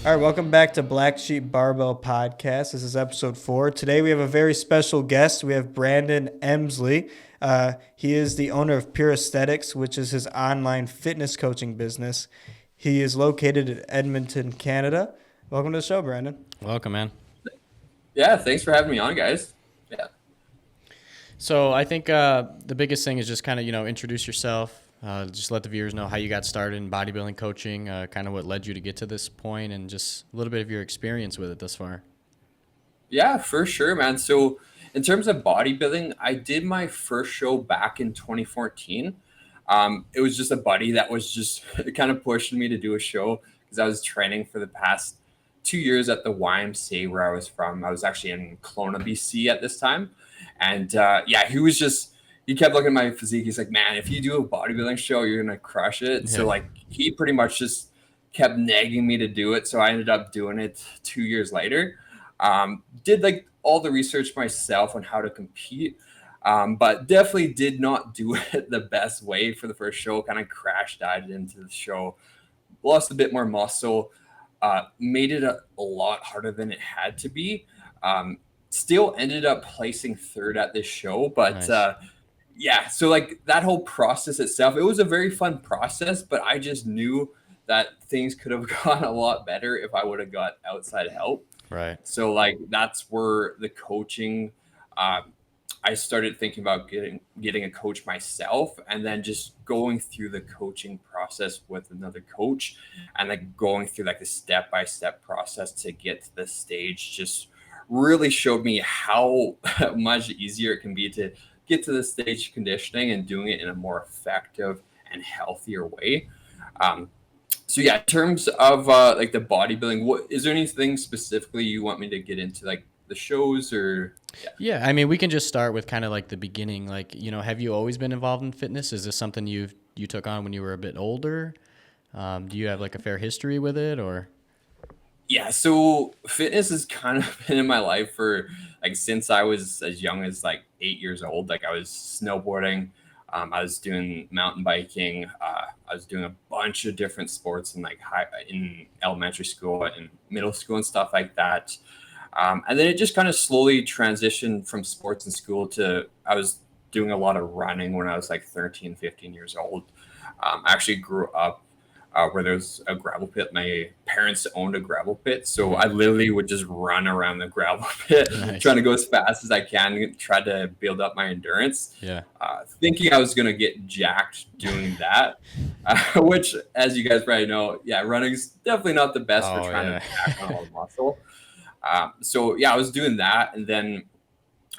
All right, welcome back to Blacksheep Barbell Podcast. This is episode 4. Today we have a very special guest. We have Brandon Emslie. He is the owner of Pure Aesthetics, which is his online fitness coaching business. He is located in Edmonton, Canada. Welcome to the show, Brandon. Welcome, man. Yeah, thanks for having me on, guys. Yeah. So I think the biggest thing is just kind of, introduce yourself. Just let the viewers know how you got started in bodybuilding coaching, kind of what led you to get to this point, and just a little bit of your experience with it thus far. Yeah, for sure, man. So in terms of bodybuilding, I did my first show back in 2014. It was just a buddy that was just kind of pushing me to do a show because I was training for the past 2 years at the YMCA where I was from. I was actually in Kelowna, BC at this time. And yeah, he kept looking at my physique. He's like, man, if you do a bodybuilding show, you're going to crush it. Yeah. So like he pretty much just kept nagging me to do it. So I ended up doing it 2 years later. Did like all the research myself on how to compete. But definitely did not do it the best way for the first show. Kind of crash died into the show. Lost a bit more muscle. Made it a lot harder than it had to be. Still ended up placing third at this show, but Nice. yeah, so like that whole process itself, it was a very fun process, but I just knew that things could have gone a lot better if I would have got outside help. Right. So like that's where the coaching, um, I started thinking about getting a coach myself, and then just going through the coaching process with another coach, and like going through like the step by step process to get to this stage just really showed me how much easier it can be to get to the stage conditioning and doing it in a more effective and healthier way. Um, so yeah, in terms of like the bodybuilding, what is there anything specifically you want me to get into, like the shows or yeah? Yeah, I mean, we can just start with kind of like the beginning. Like, have you always been involved in fitness? Is this something you took on when you were a bit older? Do you have like a fair history with it, or? Yeah, so fitness has kind of been in my life for like since I was as young as like 8 years old. Like I was snowboarding, I was doing mountain biking, I was doing a bunch of different sports in like in elementary school and middle school and stuff like that. And then it just kind of slowly transitioned from sports in school to I was doing a lot of running when I was like 13, 15 years old. I actually grew up where there's a gravel pit. My parents owned a gravel pit. So I literally would just run around the gravel pit, Nice. trying to go as fast as I can, try to build up my endurance, Yeah. thinking I was going to get jacked doing that, which, as you guys probably know, yeah, running is definitely not the best for Oh, trying yeah. to pack on all the muscle. So yeah, I was doing that, and then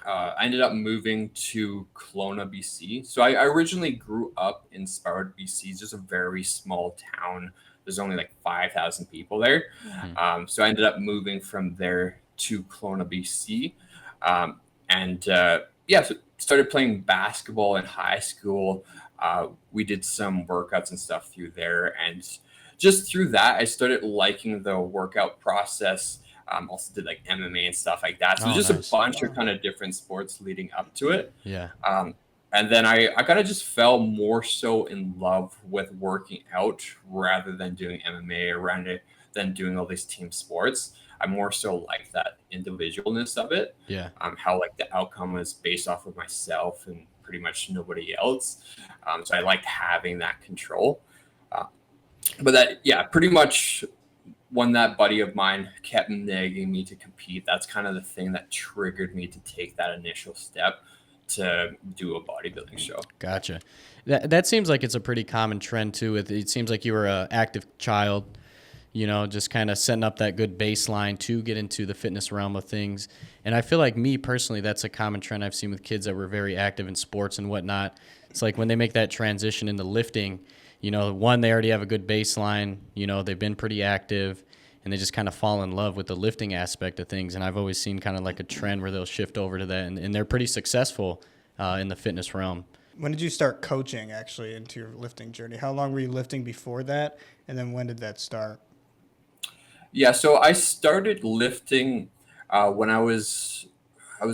I ended up moving to Kelowna, BC. So I originally grew up in Sparwood, BC. It's just a very small town. There's only like 5,000 people there. Mhm. So I ended up moving from there to Kelowna, BC. And yeah, so started playing basketball in high school. We did some workouts and stuff through there. And just through that, I started liking the workout process. Also did like MMA and stuff like that. So Oh, there's just a nice. bunch of kind of different sports leading up to it. Yeah. Um, and then I kind of just fell more so in love with working out rather than doing MMA or rather than doing all these team sports. I more so like that individualness of it, Yeah. how like the outcome was based off of myself and pretty much nobody else. So I liked having that control. Uh, but that, yeah, pretty much when that buddy of mine kept nagging me to compete, that's kind of the thing that triggered me to take that initial step to do a bodybuilding show. Gotcha. That seems like it's a pretty common trend too. It seems like you were an active child, just kind of setting up that good baseline to get into the fitness realm of things. And I feel like me personally, that's a common trend I've seen with kids that were very active in sports and whatnot. It's like when they make that transition into lifting, one, they already have a good baseline, they've been pretty active, and they just kind of fall in love with the lifting aspect of things. And I've always seen kind of like a trend where they'll shift over to that, and they're pretty successful in the fitness realm. When did you start coaching actually into your lifting journey? How long were you lifting before that? And then when did that start? Yeah, so I started lifting when I was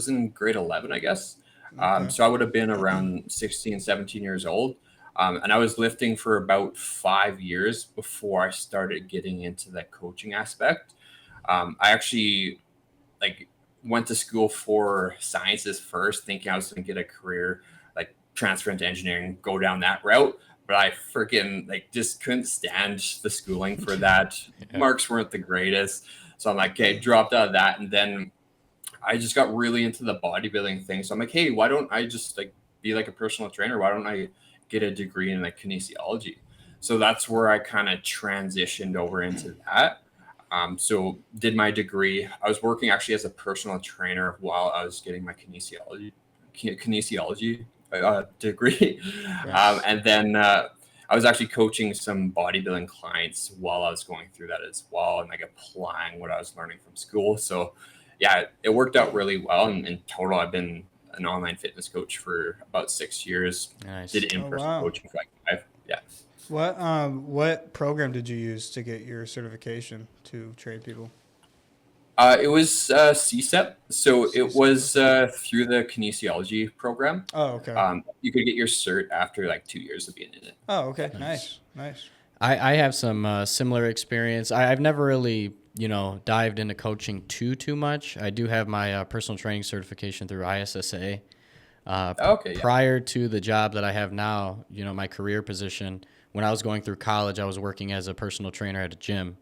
in grade 11, I guess. Okay. So I would have been around 16, 17 years old. And I was lifting for about 5 years before I started getting into that coaching aspect. I actually like went to school for sciences first, thinking I was going to get a career, like transfer into engineering, go down that route. But I freaking like just couldn't stand the schooling for that. Yeah. Marks weren't the greatest. So I'm like, okay, dropped out of that. And then I just got really into the bodybuilding thing. So I'm like, hey, why don't I just like be like a personal trainer? Why don't I get a degree in like kinesiology? So that's where I kind of transitioned over into that. So did my degree. I was working actually as a personal trainer while I was getting my kinesiology degree. Yes. And then I was actually coaching some bodybuilding clients while I was going through that as well, and like applying what I was learning from school. So yeah, it worked out really well. And in total, I've been an online fitness coach for about 6 years. Nice. Did Oh, in-person wow. coaching for like 5. Yeah. What program did you use to get your certification to train people? It was CSEP. So it CSEP, was okay. through the kinesiology program. Oh, okay. You could get your cert after like 2 years of being in it. Oh, okay. Nice. Nice. I have some similar experience. I've never really, dived into coaching too much. I do have my personal training certification through ISSA. Okay, yeah. Prior to the job that I have now, my career position, when I was going through college, I was working as a personal trainer at a gym.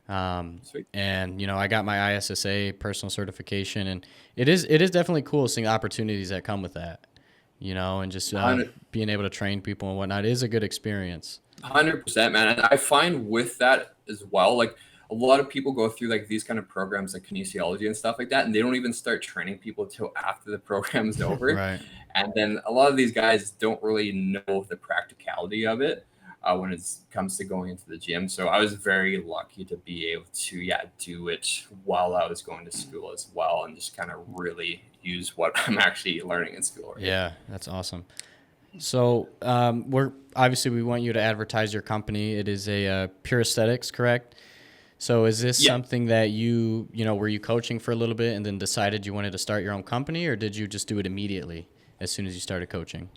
Sweet. And I got my ISSA personal certification, and it is definitely cool seeing opportunities that come with that, and just 100 being able to train people and whatnot is a good experience. 100%, man. And I find with that as well, like a lot of people go through like these kind of programs like kinesiology and stuff like that, and they don't even start training people till after the program's over. Right. And then a lot of these guys don't really know the practicality of it when it comes to going into the gym. So I was very lucky to be able to, yeah, do it while I was going to school as well, and just kind of really use what I'm actually learning in school. Right? Yeah, that's awesome. So we want you to advertise your company. It is a Pure Aesthetics, correct? So is this Yeah. something that were you coaching for a little bit and then decided you wanted to start your own company, or did you just do it immediately as soon as you started coaching?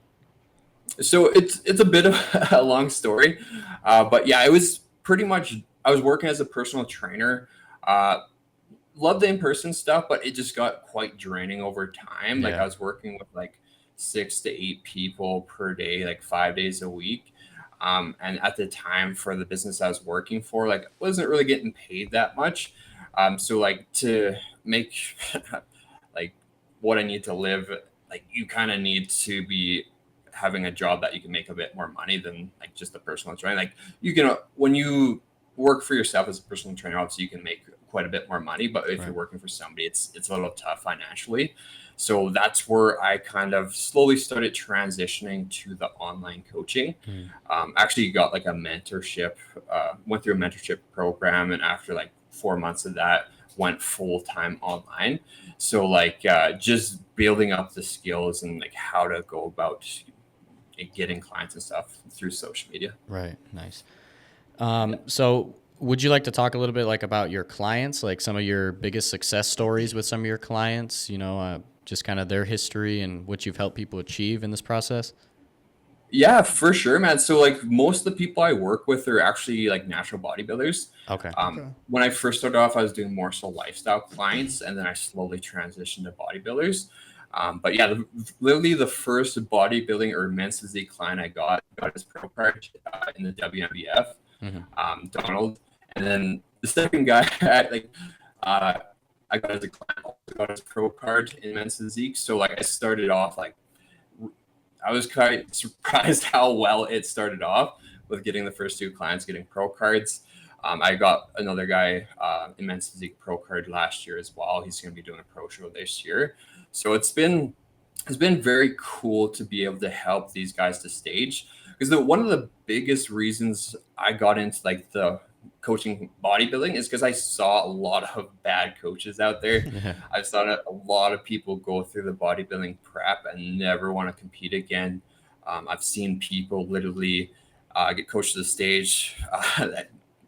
So it's a bit of a long story, but yeah, it was pretty much I was working as a personal trainer. Uh, Loved the in-person stuff, but it just got quite draining over time. Like I Yeah. was working with like 6 to 8 people per day, like 5 days a week. And at the time for the business I was working for, like wasn't really getting paid that much. So like to make like what I need to live, like you kind of need to be having a job that you can make a bit more money than like just a personal trainer. Like you can when you work for yourself as a personal trainer, obviously you can make quite a bit more money. But if you're Right. working for somebody, it's a little tough financially. So that's where I kind of slowly started transitioning to the online coaching. Mm. Actually got like a mentorship, went through a mentorship program, and after like 4 months of that, went full time online. So like just building up the skills and like how to go about getting clients and stuff through social media. Right. Nice. Yeah. So would you like to talk a little bit like about your clients, like some of your biggest success stories with some of your clients, just kind of their history and what you've helped people achieve in this process? Yeah, for sure, man. So like most of the people I work with are actually like natural bodybuilders. Okay. Okay. When I first started off, I was doing more so lifestyle clients, and then I slowly transitioned to bodybuilders. But yeah, literally the first bodybuilding or men's physique client I got his pro card in the WNBF, Hmm. Donald, and then the second guy uh, I got as a client also got his pro card in men's physique. So like I started off like I was quite surprised how well it started off with getting the first 2 clients getting pro cards. I got another guy in men's physique pro card last year as well. He's going to be doing a pro show this year. So it's been very cool to be able to help these guys to stage, because one of the biggest reasons I got into like the coaching bodybuilding is because I saw a lot of bad coaches out there. Yeah. I've seen a lot of people go through the bodybuilding prep and never want to compete again. I've seen people literally get coached to the stage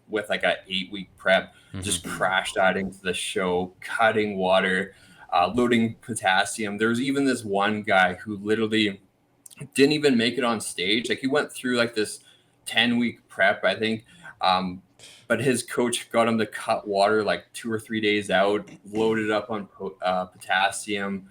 with like a 8 week prep, just Hmm. crash dieting to the show, cutting water, loading potassium. There was even this one guy who literally didn't even make it on stage. Like he went through like this 10-week prep, I think. But his coach got him to cut water like 2 or 3 days out, loaded up on potassium.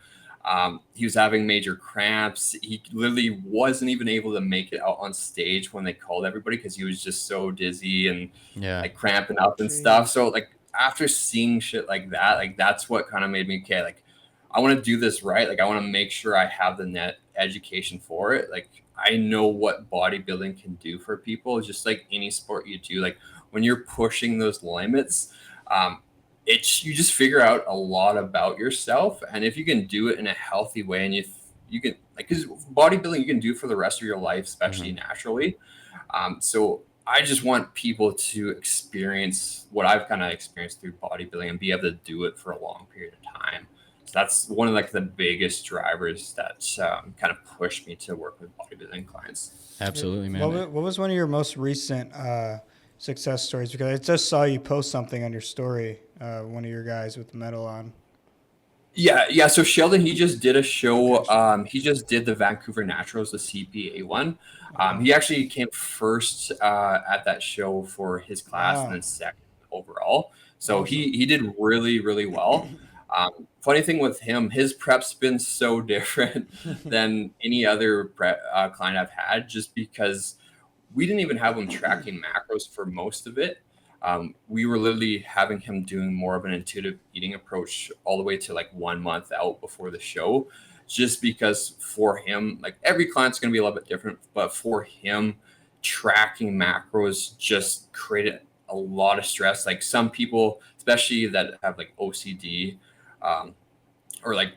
He was having major cramps. He literally wasn't even able to make it out on stage when they called everybody because he was just so dizzy and Yeah. like cramping up and stuff. So like after seeing shit like that, like that's what kind of made me okay. Like I want to do this right. Like I want to make sure I have the net education for it. Like I know what bodybuilding can do for people. It's just like any sport you do. Like when you're pushing those limits, it's you just figure out a lot about yourself, and if you can do it in a healthy way, and you can like because bodybuilding you can do for the rest of your life, especially naturally. So I just want people to experience what I've kind of experienced through bodybuilding and be able to do it for a long period of time. So that's one of like the biggest drivers that kind of pushed me to work with bodybuilding clients. Absolutely, man. What was one of your most recent success stories? Because I just saw you post something on your story, one of your guys with the medal on. Yeah. So Sheldon, he just did a show. He just did the Vancouver Naturals, the CPA one. He actually came first at that show for his class, and then second overall. So he did really, really well. Funny thing with him, his prep's been so different than any other prep client I've had, just because we didn't even have him tracking macros for most of it. We were literally having him doing more of an intuitive eating approach all the way to like 1 month out before the show, just because for him, like every client's going to be a little bit different, but for him, tracking macros just created a lot of stress. Like some people, especially that have like OCD, or like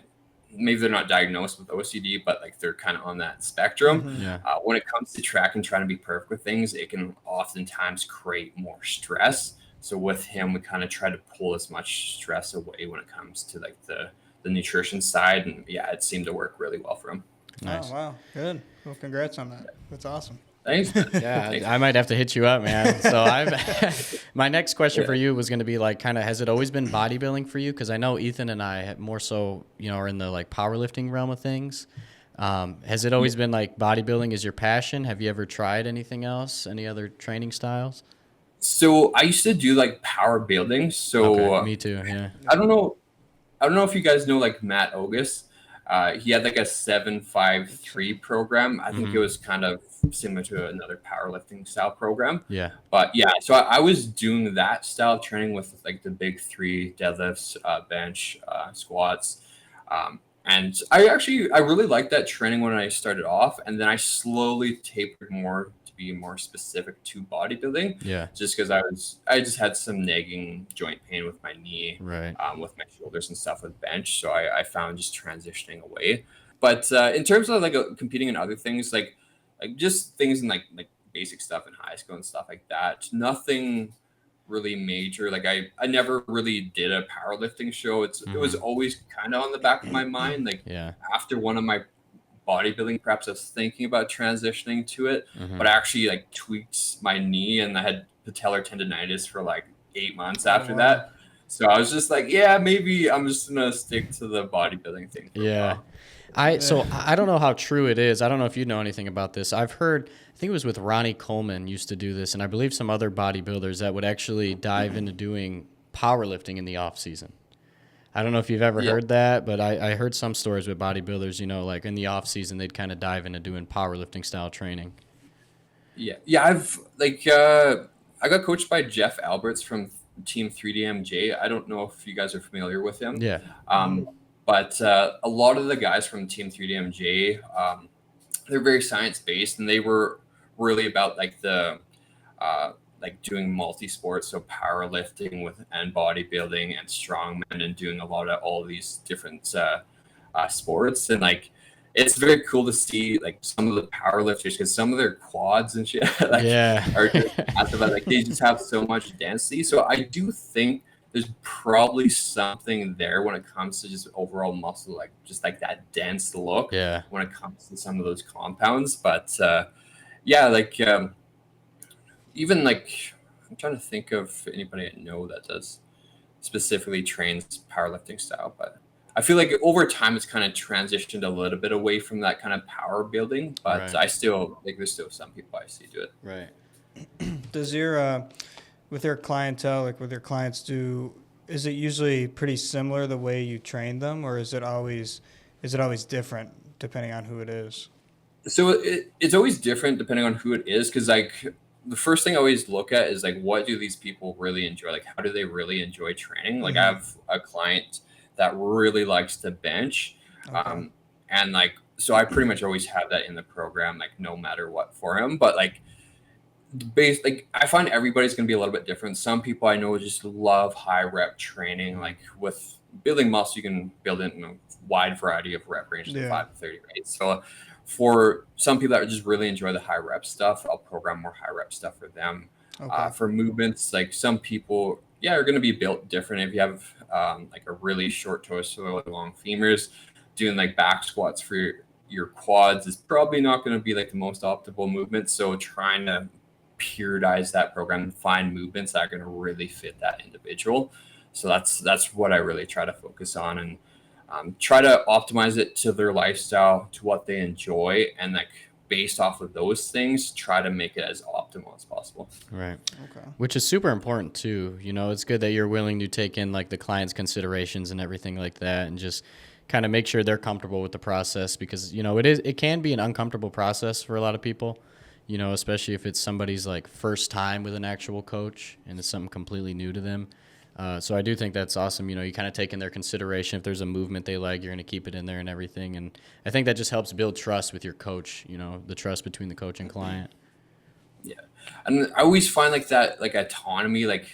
maybe they're not diagnosed with OCD, but like they're kind of on that spectrum. Yeah. When it comes to tracking, trying to be perfect with things, it can oftentimes create more stress. So with him, we kind of try to pull as much stress away when it comes to like the nutrition side. And yeah, it seemed to work really well for him. Nice. Oh, wow. Good. Well, congrats on that. That's awesome. Thanks. Yeah, Thanks. I might have to hit you up, man. So my next question for you was going to be like, kind of, has it always been bodybuilding for you? Because I know Ethan and I have more so, are in the like powerlifting realm of things. Has it always been like bodybuilding is your passion? Have you ever tried anything else? Any other training styles? So I used to do like power building. So Okay, me too. Yeah. I don't know if you guys know like Matt Ogus. He had like a 753 program. I think it was kind of similar to another powerlifting style program. Yeah. But yeah, so I was doing that style of training with like the big three deadlifts, bench, squats. And I really liked that training when I started off. And then I slowly tapered more to be more specific to bodybuilding. Yeah. Just because I just had some nagging joint pain with my knee, Right. with my shoulders and stuff with bench. So I found just transitioning away. But in terms of like competing in other things, like just things in like basic stuff in high school and stuff like that, nothing really major. Like I never really did a powerlifting show. It was always kind of on the back of my mind. Like after one of my bodybuilding preps, I was thinking about transitioning to it, but I actually like tweaked my knee and I had patellar tendonitis for like 8 months after that. So I was just like, yeah, maybe I'm just gonna stick to the bodybuilding thing for a while. So I don't know how true it is. I don't know if you know anything about this. I've heard, I think it was with Ronnie Coleman used to do this, and I believe some other bodybuilders that would actually dive into doing powerlifting in the off season. I don't know if you've ever heard that, but I heard some stories with bodybuilders, like in the off season, they'd kind of dive into doing powerlifting style training. Yeah. I've like, I got coached by Jeff Alberts from Team 3DMJ. I don't know if you guys are familiar with him. Yeah. But a lot of the guys from Team 3DMJ, they're very science-based, and they were really about like the like doing multi-sports, so powerlifting and bodybuilding and strongman, and doing a lot of all these different sports. And like it's very cool to see like some of the powerlifters, because some of their quads and shit are just massive, like they just have so much density. So I do think there's probably something there when it comes to just overall muscle, like just like that dense look when it comes to some of those compounds. But even like I'm trying to think of anybody I know that does specifically trains powerlifting style, but I feel like over time it's kind of transitioned a little bit away from that kind of power building, but Right. I still like there's still some people I see do it. Right. Does your with your clientele, like with your clients, is it usually pretty similar the way you train them, or is it always different depending on who it is? So it's always different depending on who it is, because like the first thing I always look at is like what do these people really enjoy? Like how do they really enjoy training? Like I Mm-hmm. have a client that really likes to bench, Okay. and like so I pretty much always have that in the program, like no matter what for him. But like like I find everybody's gonna be a little bit different. Some people I know just love high rep training. Like with building muscle, you can build it in a wide variety of rep ranges, like Yeah. 5 to 30, right? So for some people that just really enjoy the high rep stuff, I'll program more high rep stuff for them. Okay. For movements, like some people, yeah, are going to be built different. If you have like a really short torso with long femurs, doing like back squats for your quads is probably not going to be like the most optimal movement. So trying to periodize that program and find movements that are going to really fit that individual. So that's what I really try to focus on, and try to optimize it to their lifestyle, to what they enjoy, and like based off of those things, try to make it as optimal as possible. Right. Okay. Which is super important too. You know, it's good that you're willing to take in like the client's considerations and everything like that, and just kind of make sure they're comfortable with the process, because, you know, it can be an uncomfortable process for a lot of people, you know, especially if it's somebody's like first time with an actual coach and it's something completely new to them. So I do think that's awesome. You know, you kind of take in their consideration. If there's a movement they like, you're going to keep it in there and everything. And I think that just helps build trust with your coach, you know, the trust between the coach and client. Yeah, and I always find like that, like autonomy, like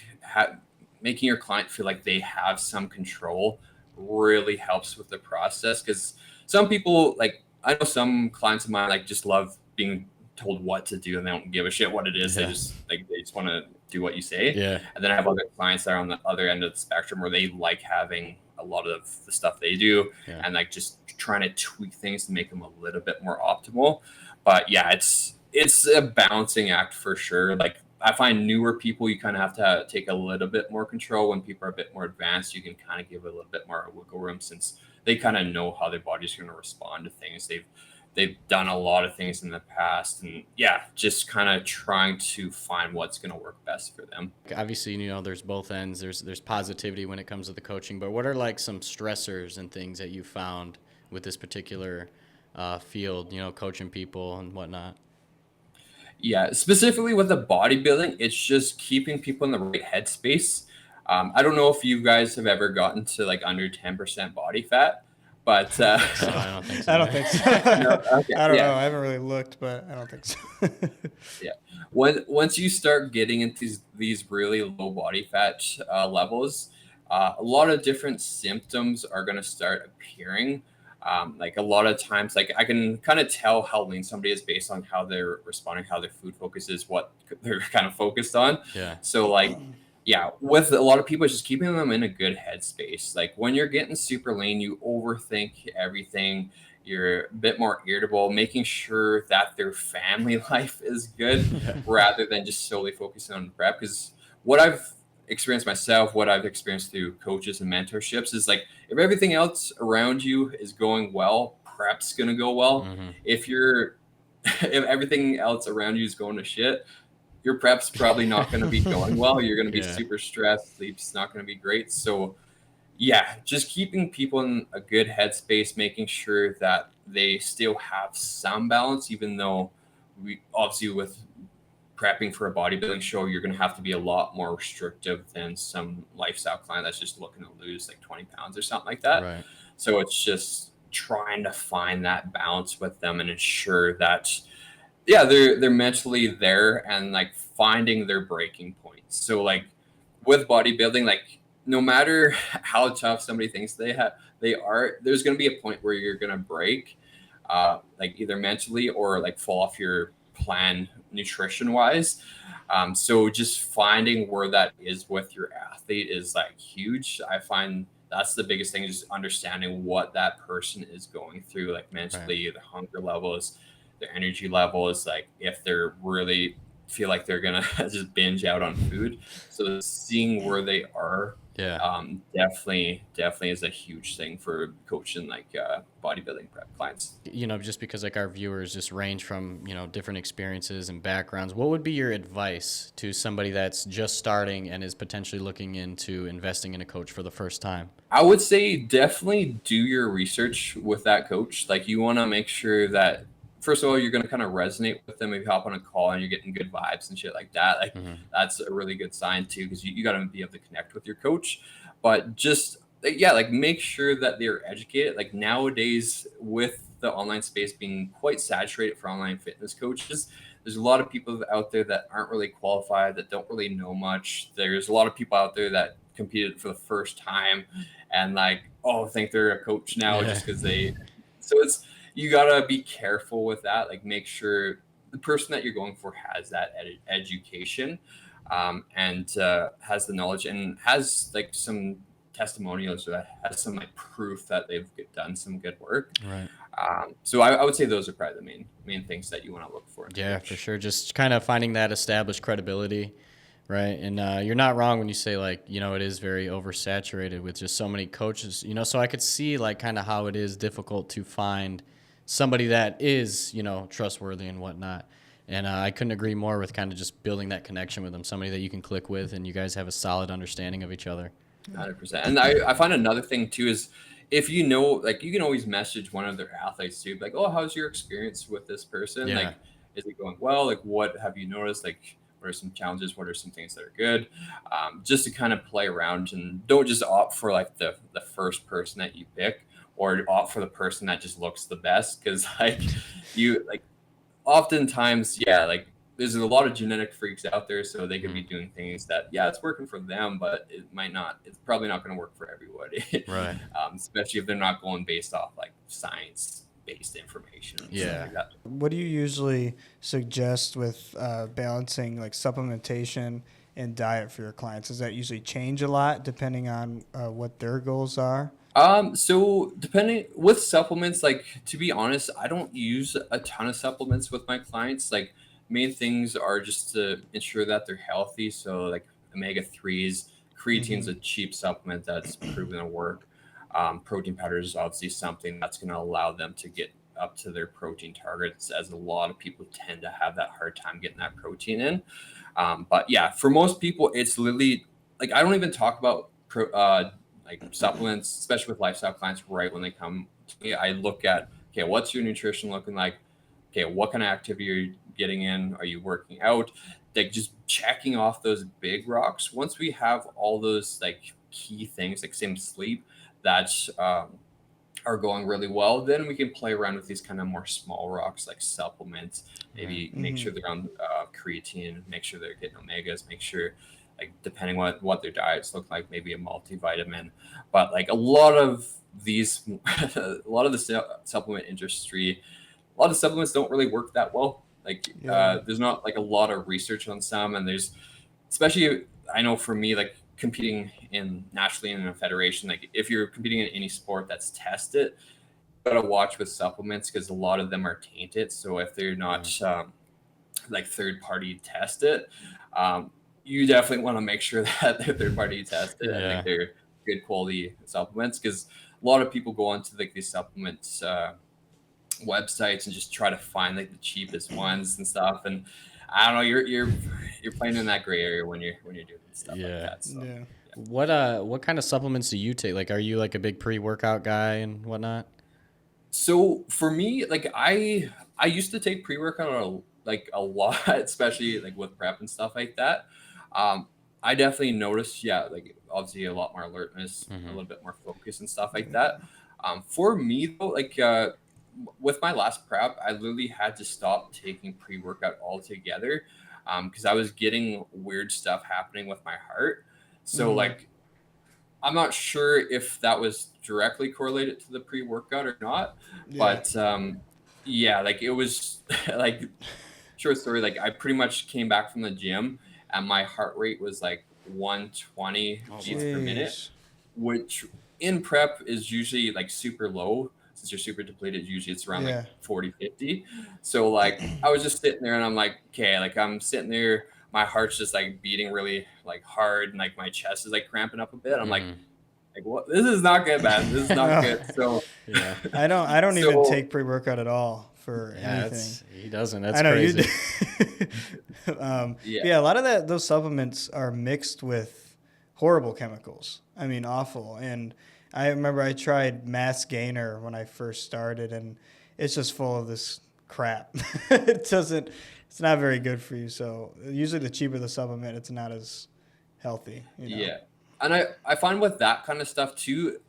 making your client feel like they have some control really helps with the process. Because some people, like I know some clients of mine, like just love being told what to do and they don't give a shit what it is. Yeah. They just want to do what you say. Yeah. And then I have other clients that are on the other end of the spectrum where they like having a lot of the stuff they do, Yeah. and like just trying to tweak things to make them a little bit more optimal. But yeah, it's a balancing act for sure. Like I find newer people, you kind of have to take a little bit more control. When people are a bit more advanced, you can kind of give a little bit more wiggle room, since they kind of know how their body's going to respond to things. They've done a lot of things in the past, and yeah, just kind of trying to find what's going to work best for them. Obviously, you know, there's both ends. There's positivity when it comes to the coaching, but what are like some stressors and things that you found with this particular field, you know, coaching people and whatnot? Yeah, specifically with the bodybuilding, it's just keeping people in the right headspace. I don't know if you guys have ever gotten to like under 10% body fat, but So I don't think so. I don't think so. no, okay, I don't know. yeah, I haven't really looked, but I don't think so. yeah. Once you start getting into these really low body fat levels, a lot of different symptoms are going to start appearing. Like a lot of times, like I can kind of tell how lean somebody is based on how they're responding, how their food focus is, what they're kind of focused on. Yeah. So like, yeah, with a lot of people, it's just keeping them in a good headspace. Like when you're getting super lean, you overthink everything. You're a bit more irritable, making sure that their family life is good rather than just solely focusing on prep. Because what I've experienced myself, what I've experienced through coaches and mentorships is like if everything else around you is going well, prep's gonna go well. Mm-hmm. If you're if everything else around you is going to shit, your prep's probably not going to be going well. You're going to be Yeah. super stressed. Sleep's not going to be great. So yeah, just keeping people in a good headspace, making sure that they still have some balance, even though we obviously with prepping for a bodybuilding show, you're going to have to be a lot more restrictive than some lifestyle client that's just looking to lose like 20 pounds or something like that. Right. So it's just trying to find that balance with them and ensure that, yeah, they're mentally there and like finding their breaking points. So like with bodybuilding, like no matter how tough somebody thinks they are, there's going to be a point where you're going to break, like either mentally or like fall off your plan nutrition wise. So just finding where that is with your athlete is like huge. I find that's the biggest thing, just understanding what that person is going through, like mentally, the hunger levels, their energy levels, like if they're really feel like they're gonna just binge out on food. So seeing where they are, Yeah. definitely is a huge thing for coaching like bodybuilding prep clients. Just because like our viewers just range from, different experiences and backgrounds, what would be your advice to somebody that's just starting and is potentially looking into investing in a coach for the first time? I would say definitely do your research with that coach. Like you want to make sure that first of all, you're going to kind of resonate with them. If you hop on a call and you're getting good vibes and shit like that, like that's a really good sign too, because you got to be able to connect with your coach. But just like make sure that they're educated. Like nowadays, with the online space being quite saturated for online fitness coaches, there's a lot of people out there that aren't really qualified, that don't really know much. There's a lot of people out there that competed for the first time and like, think they're a coach now just because they. So you gotta be careful with that. Like make sure the person that you're going for has that education, and has the knowledge and has like some testimonials or has some like proof that they've done some good work. Right. So I would say those are probably the main things that you want to look for. Yeah, for sure. Just kind of finding that established credibility. Right. And you're not wrong when you say like, it is very oversaturated with just so many coaches, so I could see like kind of how it is difficult to find somebody that is, trustworthy and whatnot. And I couldn't agree more with kind of just building that connection with them, somebody that you can click with and you guys have a solid understanding of each other. 100%. And I find another thing too is if like you can always message one of their athletes too, like, how's your experience with this person? Yeah. Like, is it going well? Like, what have you noticed? Like, what are some challenges? What are some things that are good? Just to kind of play around and don't just opt for like the first person that you pick or opt for the person that just looks the best. Cause oftentimes, like there's a lot of genetic freaks out there. So they could be doing things that, it's working for them, but it's probably not going to work for everybody. Right. Especially if they're not going based off like science-based information. Yeah. Like that. What do you usually suggest with balancing like supplementation and diet for your clients? Does that usually change a lot depending on what their goals are? So depending with supplements, like to be honest, I don't use a ton of supplements with my clients. Like main things are just to ensure that they're healthy. So like omega-3s, creatine's a cheap supplement that's proven to work. Protein powder is obviously something that's going to allow them to get up to their protein targets, as a lot of people tend to have that hard time getting that protein in. But yeah, for most people, it's literally like I don't even talk about like supplements, especially with lifestyle clients, right when they come to me. I look at, okay, what's your nutrition looking like? Okay, what kind of activity are you getting in? Are you working out? Like just checking off those big rocks. Once we have all those like key things, like same sleep, that are going really well, then we can play around with these kind of more small rocks like supplements. Maybe make sure they're on creatine, make sure they're getting omegas, make sure like depending on what their diets look like, maybe a multivitamin. But like a lot of these, a lot of the supplement industry, a lot of supplements don't really work that well. Like there's not like a lot of research on some, and there's, especially I know for me, like competing nationally in a federation, like if you're competing in any sport that's tested, you gotta watch with supplements because a lot of them are tainted. So if they're not like third party tested, you definitely want to make sure that they're third party tested. I think they're good quality supplements, because a lot of people go onto like these supplements websites and just try to find like the cheapest ones and stuff. And I don't know, you're playing in that gray area when you're doing stuff like that. So, What kind of supplements do you take? Like, are you like a big pre-workout guy and whatnot? So for me, like I used to take pre-workout a lot, especially like with prep and stuff like that. I definitely noticed, like obviously a lot more alertness, a little bit more focus and stuff like that. For me though, like with my last prep, I literally had to stop taking pre-workout altogether because I was getting weird stuff happening with my heart. So like, I'm not sure if that was directly correlated to the pre-workout or not, but like it was like, short story, like I pretty much came back from the gym and my heart rate was like 120 beats per minute, which in prep is usually like super low. since you're super depleted, usually it's around like Yeah. 40, 50. So like I was just sitting there and I'm like, okay, like I'm sitting there, my heart's just like beating really like hard and like my chest is like cramping up a bit. I'm like what, this is not good, man. This is not good. So Yeah. I don't even so take pre-workout at all for Yeah, anything. he doesn't. That's I know you crazy. do. yeah. Yeah, a lot of those supplements are mixed with horrible chemicals. I mean, awful. And I remember I tried Mass Gainer when I first started, and it's just full of this crap. It doesn't. It's not very good for you. So usually, the cheaper the supplement, it's not as healthy. Yeah. And I find with that kind of stuff too,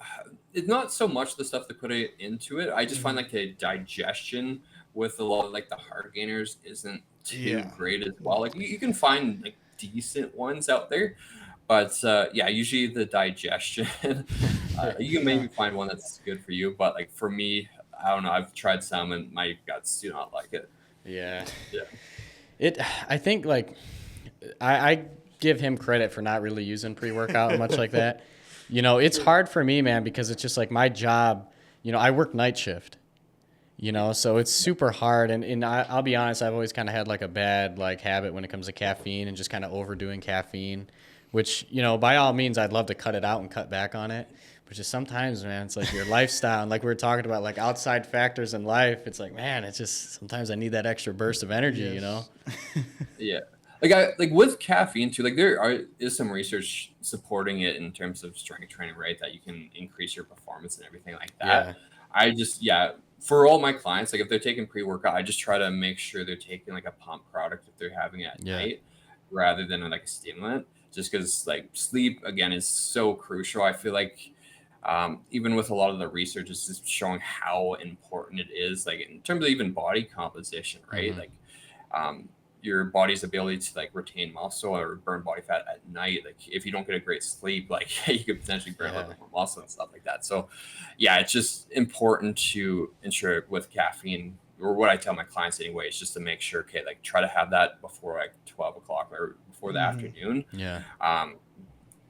it's not so much the stuff they put it into it. I just find like the digestion with a lot of like the hard gainers isn't too Yeah. great as well. Like you can find like decent ones out there, but yeah, usually the digestion, you can maybe find one that's good for you. But like for me, I don't know. I've tried some and my guts do not like it. Yeah. Yeah. I think like I give him credit for not really using pre-workout much like that. It's hard for me, man, because it's just like my job, I work night shift, so it's super hard. And I'll be honest, I've always kind of had like a bad like habit when it comes to caffeine and just kind of overdoing caffeine, which, by all means, I'd love to cut it out and cut back on it. But just sometimes, man, it's like your lifestyle. And like we were talking about, like outside factors in life, it's like, man, it's just sometimes I need that extra burst of energy, Yeah. Like with caffeine too, like is some research supporting it in terms of strength training, right? That you can increase your performance and everything like that. Yeah. I just, for all my clients, like if they're taking pre-workout, I just try to make sure they're taking like a pump product if they're having it at night rather than like a stimulant, just because like sleep again is so crucial. I feel like even with a lot of the research, it's just showing how important it is, like in terms of even body composition, right? Like your body's ability to like retain muscle or burn body fat at night. Like if you don't get a great sleep, like you could potentially burn a little bit more muscle and stuff like that. So yeah, it's just important to ensure with caffeine, or what I tell my clients anyway, is just to make sure, okay, like try to have that before like 12 o'clock or before the afternoon. Yeah.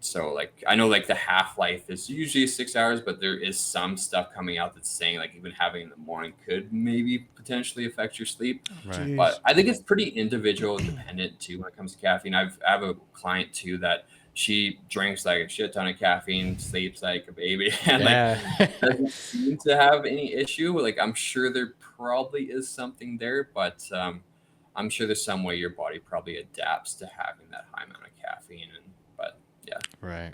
So like I know like the half-life is usually 6 hours, but there is some stuff coming out that's saying like even having in the morning could maybe potentially affect your sleep. Right. But I think it's pretty individual dependent too when it comes to caffeine. I have a client too that she drinks like a shit ton of caffeine, sleeps like a baby, and like doesn't seem to have any issue. Like I'm sure there probably is something there, but I'm sure there's some way your body probably adapts to having that high amount of caffeine. But yeah. Right.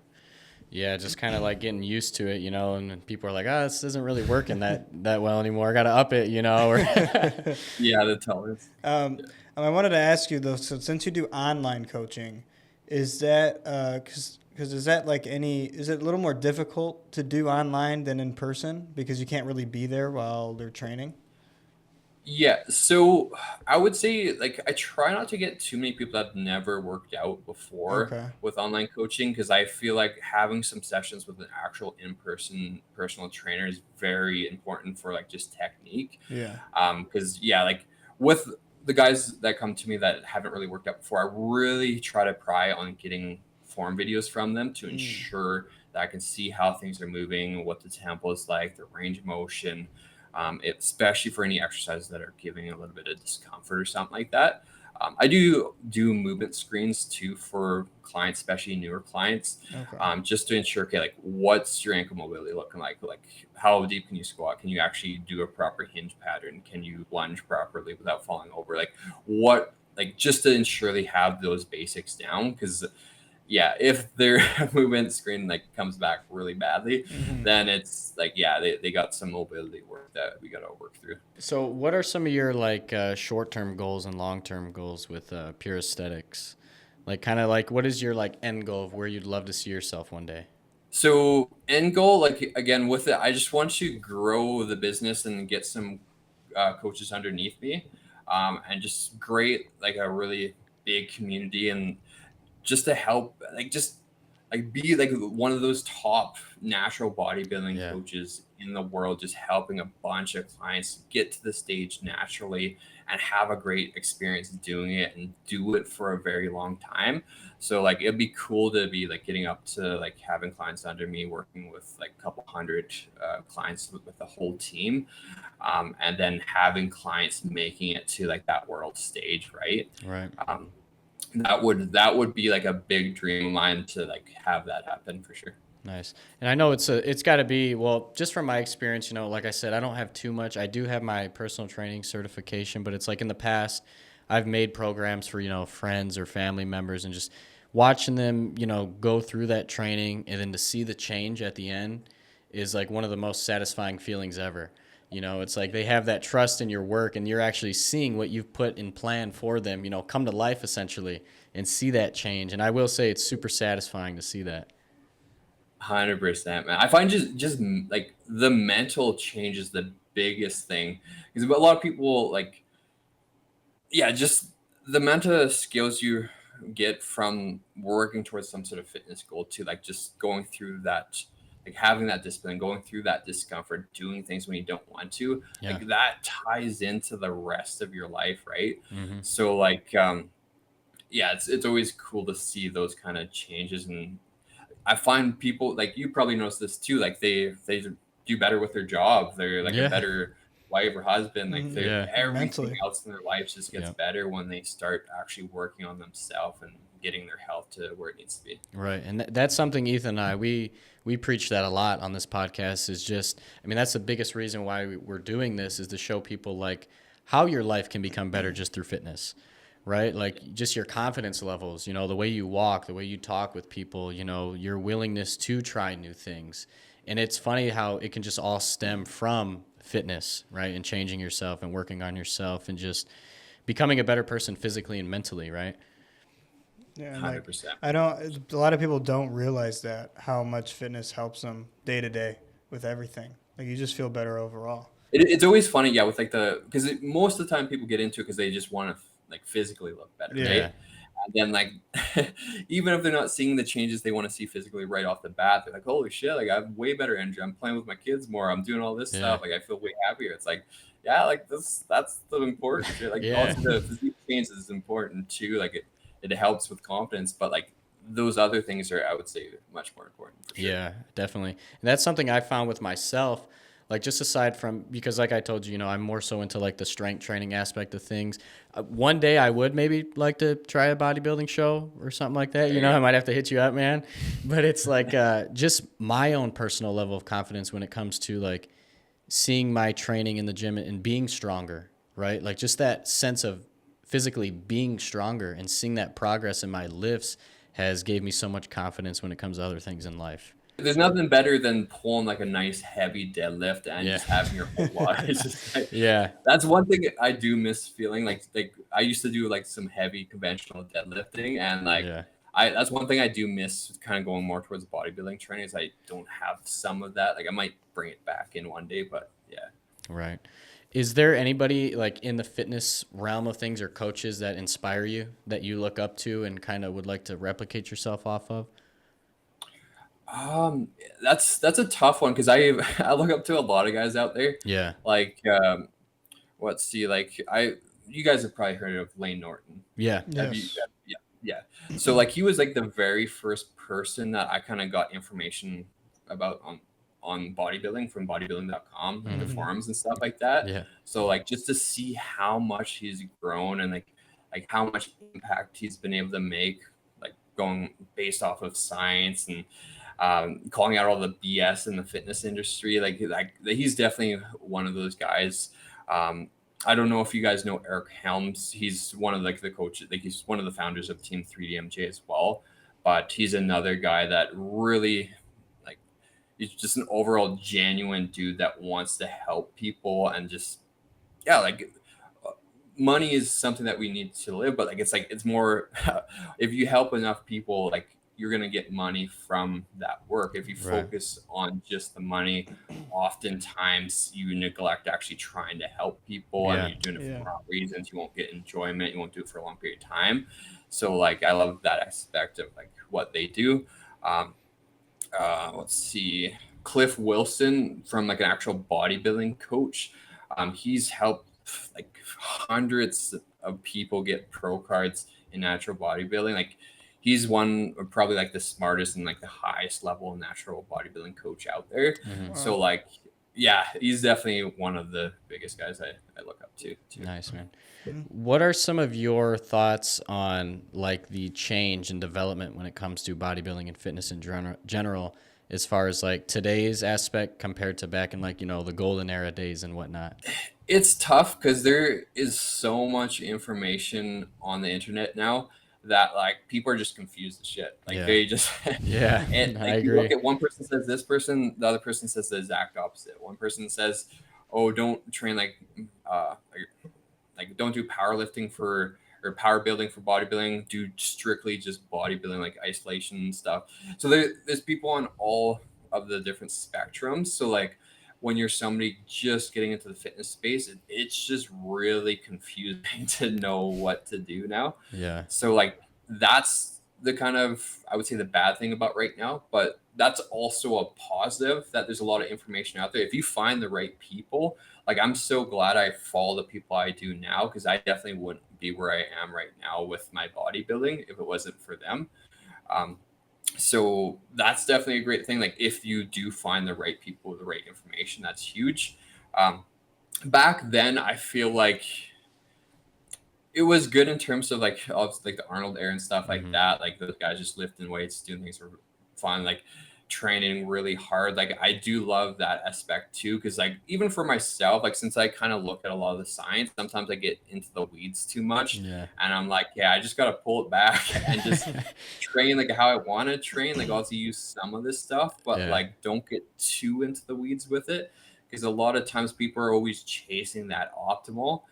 Yeah, just kind of like getting used to it, and people are like, oh, this isn't really working that well anymore. I got to up it, or Yeah, the tolerance. I wanted to ask you though, so since you do online coaching, is that because is that like is it a little more difficult to do online than in person because you can't really be there while they're training? Yeah, so I would say like I try not to get too many people that have never worked out before Okay. with online coaching, because I feel like having some sessions with an actual in-person personal trainer is very important for like just technique. Yeah. Because like with the guys that come to me that haven't really worked out before, I really try to pry on getting form videos from them to ensure that I can see how things are moving, what the tempo is like, the range of motion, especially for any exercises that are giving a little bit of discomfort or something like that. I do movement screens too for clients, especially newer clients, Okay. just to ensure, okay, like what's your ankle mobility looking like? Like how deep can you squat? Can you actually do a proper hinge pattern? Can you lunge properly without falling over? Like what, like just to ensure they have those basics down, because if their movement screen like comes back really badly, then it's like, they got some mobility work that we got to work through. So what are some of your like short-term goals and long-term goals with Pure Aesthetics? Like kind of like what is your like end goal of where you'd love to see yourself one day? So end goal, like again with it, I just want to grow the business and get some coaches underneath me, and just create like a really big community, and just to help, like just like be like one of those top natural bodybuilding Yeah. coaches in the world, just helping a bunch of clients get to the stage naturally and have a great experience doing it and do it for a very long time. So like it'd be cool to be like getting up to like having clients under me, working with like a couple hundred clients with the whole team, and then having clients making it to like that world stage, right? Right. That would be like a big dream of mine to like have that happen for sure. Nice. And I know it's got to be, well, just from my experience, like I said, I don't have too much. I do have my personal training certification, but it's like in the past, I've made programs for, friends or family members, and just watching them, go through that training and then to see the change at the end is like one of the most satisfying feelings ever. It's like they have that trust in your work, and you're actually seeing what you've put in plan for them, come to life essentially, and see that change. And I will say it's super satisfying to see that. 100%, man. I find just like the mental change is the biggest thing, because a lot of people like, yeah, just the mental skills you get from working towards some sort of fitness goal to like just going through that, like having that discipline, going through that discomfort, doing things when you don't want to, Yeah. like that ties into the rest of your life, right? Mm-hmm. So like, yeah, it's always cool to see those kind of changes. And I find people like, you probably notice this too, like they do better with their job. They're like a Yeah. better wife or husband. Like Yeah. everything Mentally. else in their life just gets Yeah. better when they start actually working on themselves and getting their health to where it needs to be. Right. And that's something Ethan and I, we preach that a lot on this podcast, is just, I mean, that's the biggest reason why we're doing this, is to show people like how your life can become better just through fitness, right? Like just your confidence levels, the way you walk, the way you talk with people, your willingness to try new things. And it's funny how it can just all stem from fitness, right? And changing yourself and working on yourself and just becoming a better person physically and mentally, right? Yeah, and 100%. a lot of people don't realize that how much fitness helps them day to day with everything. Like you just feel better overall. It's always funny, yeah, with like because most of the time people get into it because they just want to like physically look better, Yeah. right? And then like, even if they're not seeing the changes they want to see physically right off the bat, they're like, holy shit, like I have way better energy. I'm playing with my kids more. I'm doing all this stuff. Like I feel way happier. It's like, yeah, like that's the important shit. Like also the physique change is important too. Like it helps with confidence, but like those other things are, I would say, much more important. For sure. Yeah, definitely. And that's something I found with myself. Like just aside from, because like I told you, I'm more so into like the strength training aspect of things. One day I would maybe like to try a bodybuilding show or something like that. I might have to hit you up, man. But it's like just my own personal level of confidence when it comes to like seeing my training in the gym and being stronger, right? Like just that sense of physically being stronger and seeing that progress in my lifts has gave me so much confidence when it comes to other things in life. There's nothing better than pulling like a nice heavy deadlift and just having your whole body. It's just like, that's one thing I do miss feeling. Like I used to do like some heavy conventional deadlifting, and like that's one thing I do miss, kind of going more towards bodybuilding training, is I don't have some of that. Like I might bring it back in one day, but yeah. Right. Is there anybody like in the fitness realm of things or coaches that inspire you, that you look up to and kind of would like to replicate yourself off of? That's a tough one, because I look up to a lot of guys out there. Yeah. Like let's see, like you guys have probably heard of Lane Norton. Yeah. Yes. Yeah. So like he was like the very first person that I kind of got information about on bodybuilding from bodybuilding.com, like the forums and stuff like that. Yeah. So like just to see how much he's grown and like how much impact he's been able to make, like going based off of science and calling out all the BS in the fitness industry. Like he's definitely one of those guys. I don't know if you guys know Eric Helms. He's one of like the coaches, like he's one of the founders of Team 3DMJ as well. But he's another guy that really, like, he's just an overall genuine dude that wants to help people, and just, yeah, like money is something that we need to live, but like it's more if you help enough people, like you're going to get money from that work. If you focus on just the money, oftentimes you neglect actually trying to help people, and you're doing it for the wrong reasons. You won't get enjoyment. You won't do it for a long period of time. So like I love that aspect of like what they do. Um, let's see, Cliff Wilson from like an actual bodybuilding coach. He's helped like hundreds of people get pro cards in natural bodybuilding. Like he's one of probably like the smartest and like the highest level natural bodybuilding coach out there. Mm-hmm. So like, yeah, he's definitely one of the biggest guys I look up to too. Nice, man. What are some of your thoughts on like the change and development when it comes to bodybuilding and fitness in general, as far as like today's aspect compared to back in like, the golden era days and whatnot? It's tough because there is so much information on the internet now that like people are just confused as shit. Like they just yeah, and I like you agree. look at one person says this person, the other person says the exact opposite. One person says, "Oh, don't train like don't do powerlifting for or power building for bodybuilding. Do strictly just bodybuilding, like isolation and stuff." So there's people on all of the different spectrums. So like when you're somebody just getting into the fitness space, it's just really confusing to know what to do now. Yeah. So like that's the kind of, I would say, the bad thing about right now, but that's also a positive that there's a lot of information out there. If you find the right people, like I'm so glad I follow the people I do now, because I definitely wouldn't be where I am right now with my bodybuilding if it wasn't for them. So that's definitely a great thing. Like if you do find the right people with the right information, that's huge. Back then, I feel like it was good in terms of like the Arnold era and stuff like that. Like those guys just lifting weights, doing things for fun, like training really hard. Like I do love that aspect too, because like even for myself, like since I kind of look at a lot of the science, sometimes I get into the weeds too much, and I'm like, yeah, I just gotta pull it back and just train like how I want to train. Like also use some of this stuff, but like don't get too into the weeds with it, because a lot of times people are always chasing that optimal,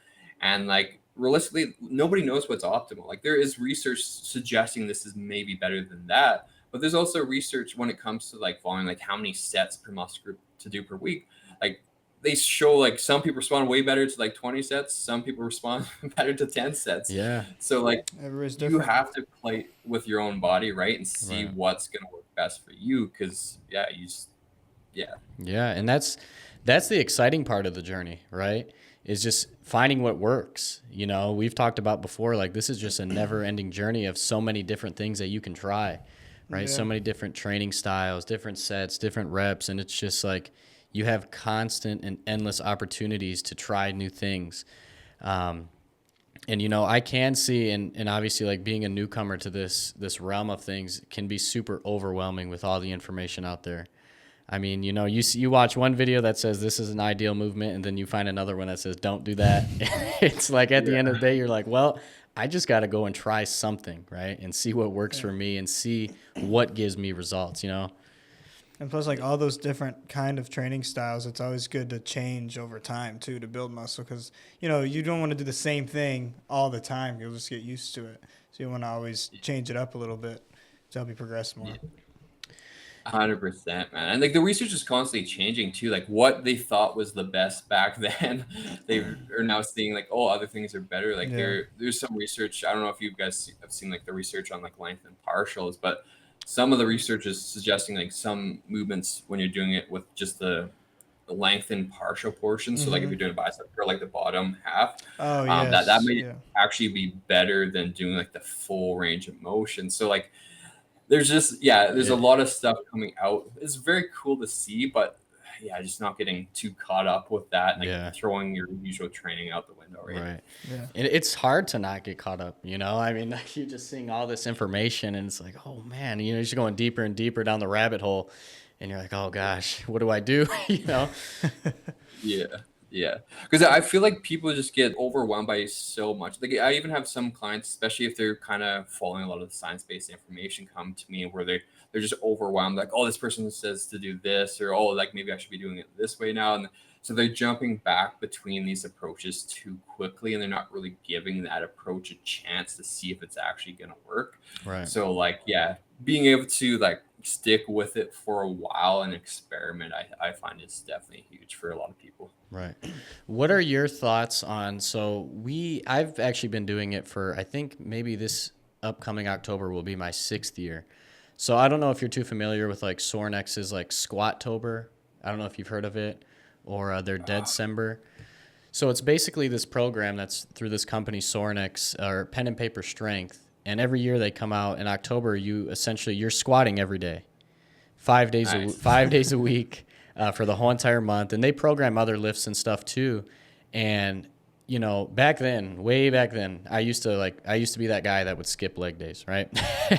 and like realistically, nobody knows what's optimal. Like there is research suggesting this is maybe better than that, but there's also research when it comes to like volume, like how many sets per muscle group to do per week. Like they show like some people respond way better to like 20 sets, some people respond better to 10 sets. Yeah. So like Everybody's you different. have to play with your own body, right? And see what's gonna work best for you. Cause yeah, Yeah. And that's the exciting part of the journey, right? Is just finding what works. We've talked about before, like this is just a never ending journey of so many different things that you can try, right? Yeah. So many different training styles, different sets, different reps. And it's just like you have constant and endless opportunities to try new things. And, I can see, and obviously like being a newcomer to this realm of things can be super overwhelming with all the information out there. I mean, you watch one video that says this is an ideal movement, and then you find another one that says don't do that. It's like at the end of the day, you're like, well, I just got to go and try something, right? And see what works for me and see what gives me results, And plus, like all those different kind of training styles, it's always good to change over time too to build muscle, because you don't want to do the same thing all the time. You'll just get used to it. So you want to always change it up a little bit to help you progress more. 100%, man. And like the research is constantly changing too. Like what they thought was the best back then, they are now seeing like, oh, other things are better. Like there's some research. I don't know if you guys have seen like the research on like length and partials, but some of the research is suggesting like some movements when you're doing it with just the length and partial portion. So like if you're doing a bicep curl, like the bottom half, that may actually be better than doing like the full range of motion. So like there's just there's a lot of stuff coming out. It's very cool to see, but just not getting too caught up with that and like throwing your usual training out the window, right? And it's hard to not get caught up, I mean, like you're just seeing all this information and it's like, oh man, you're just going deeper and deeper down the rabbit hole and you're like, oh gosh, what do I do? Yeah, because I feel like people just get overwhelmed by so much. Like I even have some clients, especially if they're kind of following a lot of the science-based information, come to me where they're just overwhelmed. Like, oh, this person says to do this, or oh, like maybe I should be doing it this way now. And so they're jumping back between these approaches too quickly, and they're not really giving that approach a chance to see if it's actually going to work. Right. So like, being able to like stick with it for a while and experiment, I find is definitely huge for a lot of people. Right. What are your thoughts on, I've actually been doing it for, I think maybe this upcoming October will be my 6th year. So I don't know if you're too familiar with like Sornex's like Squattober. I don't know if you've heard of it, or their Deadcember. So it's basically this program that's through this company Sornex, or Pen and Paper Strength, and every year they come out in October. You're squatting every day, 5 days Nice. 5 days a week, for the whole entire month, and they program other lifts and stuff too. And back then, way back then, I used to be that guy that would skip leg days, right? Yeah.